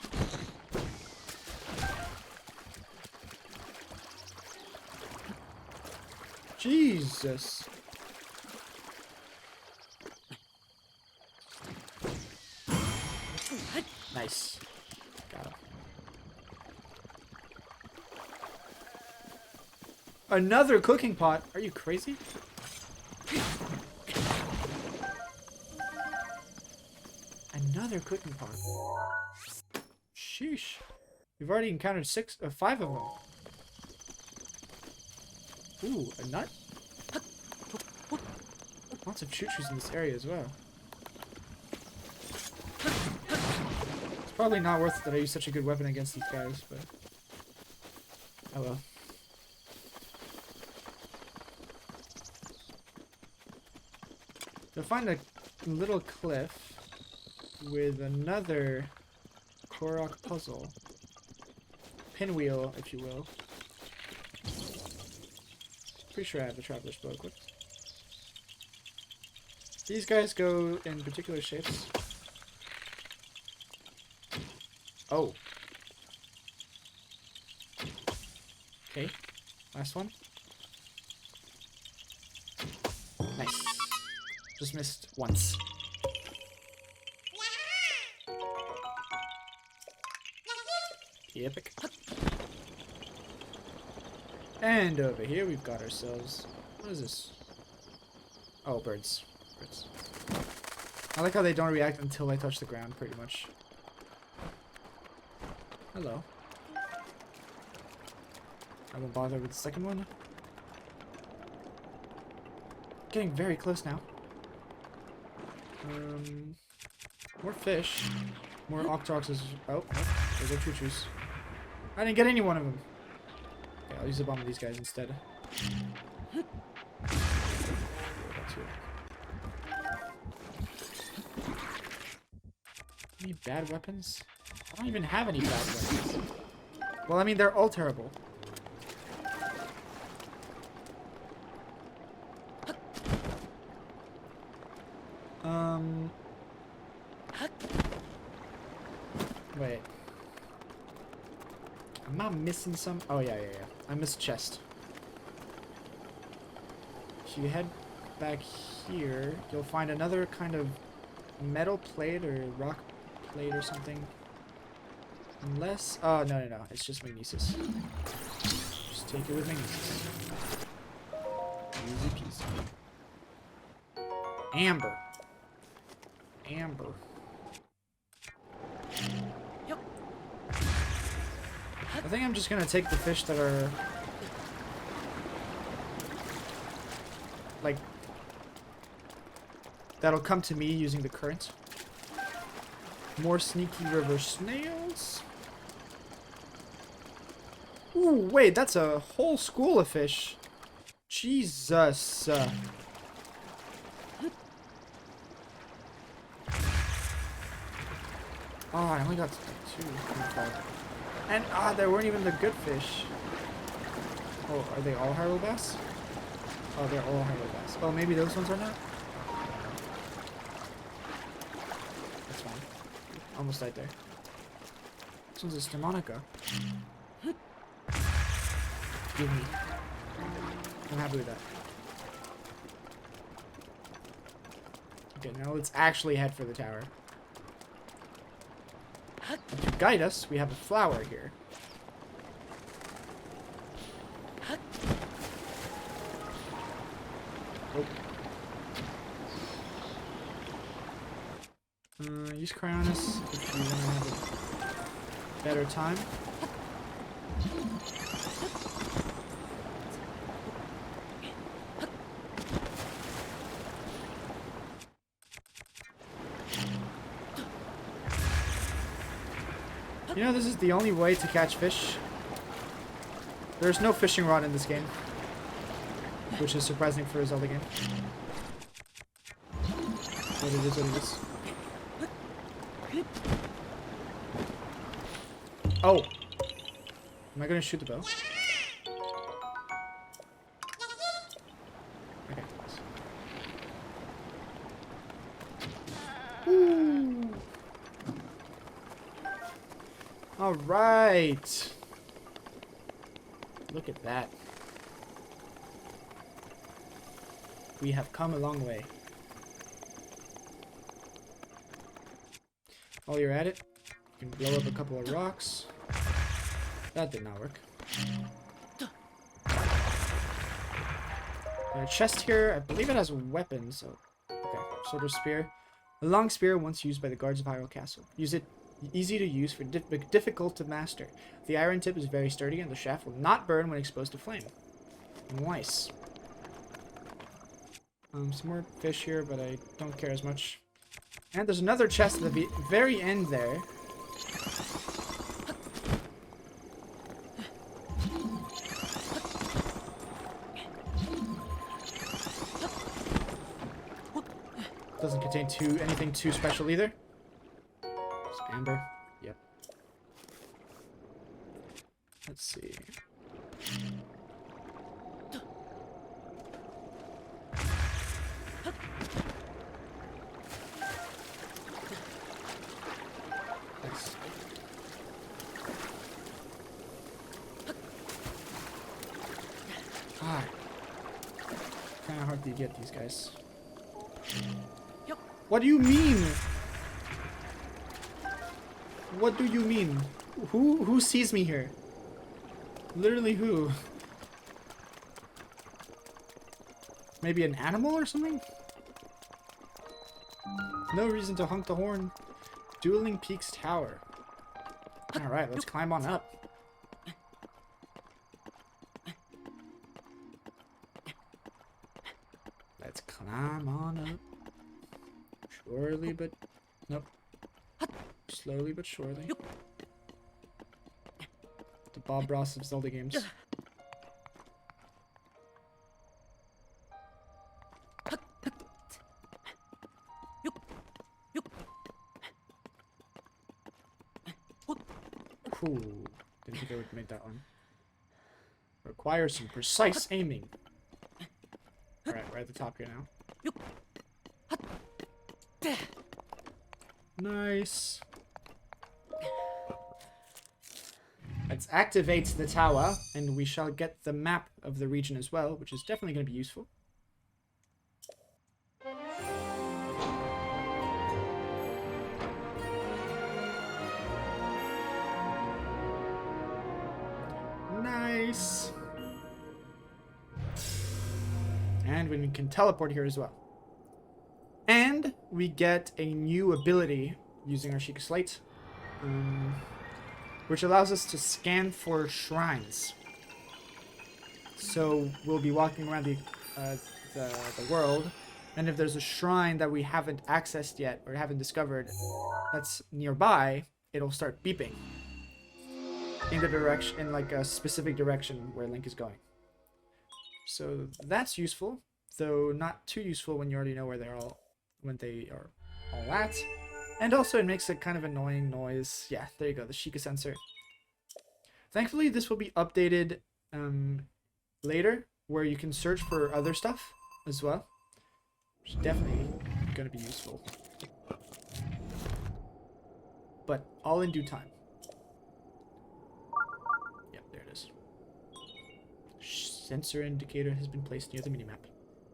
Jesus! Nice. Got it. Another cooking pot? Are you crazy? Another cooking pot. Sheesh. We've already encountered 5 of them. Ooh, a nut? Lots of choo-choos in this area as well. It's probably not worth it that I use such a good weapon against these guys, but... oh well. You'll find a little cliff with another Korok puzzle. Pinwheel, if you will. Pretty sure I have the Traveler's Bow equipped. These guys go in particular shapes. Oh. Okay. Last one. Nice. Just missed once. Epic. And over here we've got ourselves... What is this? Oh, birds. Birds. I like how they don't react until I touch the ground, pretty much. Hello. I won't bother with the second one. Getting very close now. More fish. More Octoxes. Oh, those are choo-choos. I didn't get any one of them. Okay, I'll use a bomb of these guys instead. Any bad weapons? I don't even have any bad weapons. Well, I mean, they're all terrible. Wait. Am I missing some? Oh, yeah. I missed a chest. If you head back here, you'll find another kind of metal plate or rock plate or something. Unless... Oh, no. It's just magnesis. Just take it with magnesis. Easy peasy. Amber. I think I'm just gonna take the fish that are... like... that'll come to me using the current. More sneaky river snails. Ooh, wait, that's a whole school of fish. Jesus. Oh, I only got 2. And, they weren't even the good fish. Oh, are they all Harlow Bass? Oh, they're all Harlow Bass. Oh, maybe those ones are not? That's fine. Almost died there. This one's a Sturmonica. Give me. I'm happy with that. Okay, now let's actually head for the tower. And to guide us, we have a flower here. Oh. Use Cryonis if you want to have a better time. You know, this is the only way to catch fish. There's no fishing rod in this game, which is surprising for a Zelda game. But it is what it is. Oh! Am I gonna shoot the bow? Okay. Ooh. All right. Look at that. We have come a long way. While you're at it, you can blow up a couple of rocks. That did not work. A chest here. I believe it has weapons. So, okay, Soldier Spear. A long spear once used by the guards of Hyrule Castle. Use it. Easy to use, for difficult to master. The iron tip is very sturdy and the shaft will not burn when exposed to flame. Nice. Some more fish here, but I don't care as much. And there's another chest at the very end there. Doesn't contain anything too special either. Amber. Yep. Let's see. Nice. Kind of hard to get these guys. What do you mean? What do you mean? Who sees me here? Literally who? Maybe an animal or something? No reason to honk the horn. Dueling Peaks Tower. Alright, let's climb on up. Let's climb on up. Surely, but... Nope. Slowly but surely. The Bob Ross of Zelda games. Cool. Didn't think I would make that one. Requires some precise aiming. Alright, we're at the top here now. Nice. Let's activate the tower, and we shall get the map of the region as well, which is definitely going to be useful. Nice. And we can teleport here as well. And we get a new ability using our Sheikah Slate, which allows us to scan for shrines. So we'll be walking around the world, and if there's a shrine that we haven't accessed yet or haven't discovered that's nearby, it'll start beeping in the direction, in like a specific direction where Link is going. So that's useful, though not too useful when you already know where they are all at. And also it makes a kind of annoying noise. Yeah, there you go, the Sheikah Sensor. Thankfully this will be updated later, where you can search for other stuff as well, which is definitely going to be useful. But all in due time. Yep, there it is. Sensor indicator has been placed near the minimap.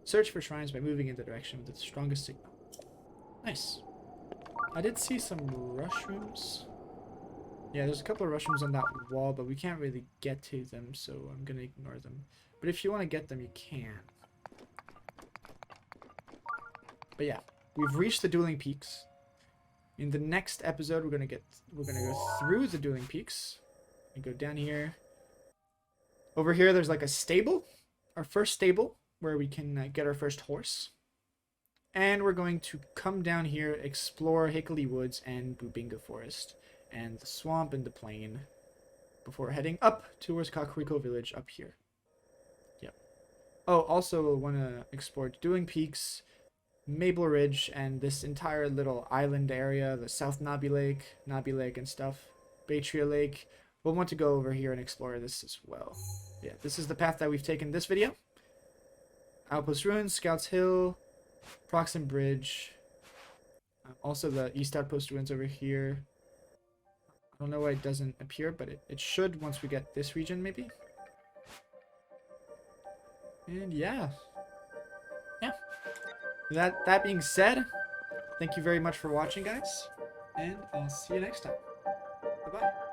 Search for shrines by moving in the direction with the strongest signal. Nice. I did see some rushrooms. Yeah, there's a couple of rushrooms on that wall, but we can't really get to them, so I'm gonna ignore them. But if you want to get them, you can. But yeah, we've reached the Dueling Peaks. In the next episode, we're gonna go through the Dueling Peaks and go down here. Over here, there's like a stable, our first stable, where we can get our first horse. And we're going to come down here, explore Hickory Woods and Bubinga Forest, and the swamp and the plain, before heading up towards Kakariko Village up here. Yep. Oh, also want to explore Dueling Peaks, Maple Ridge, and this entire little island area, the South Nabi Lake and stuff, Baytria Lake. We'll want to go over here and explore this as well. Yeah, this is the path that we've taken this video. Outpost Ruins, Scouts Hill, Proxim Bridge, also the East Outpost Ruins over here. I don't know why it doesn't appear, but it should once we get this region, maybe. And yeah. That being said, thank you very much for watching, guys, and I'll see you next time. Bye-bye.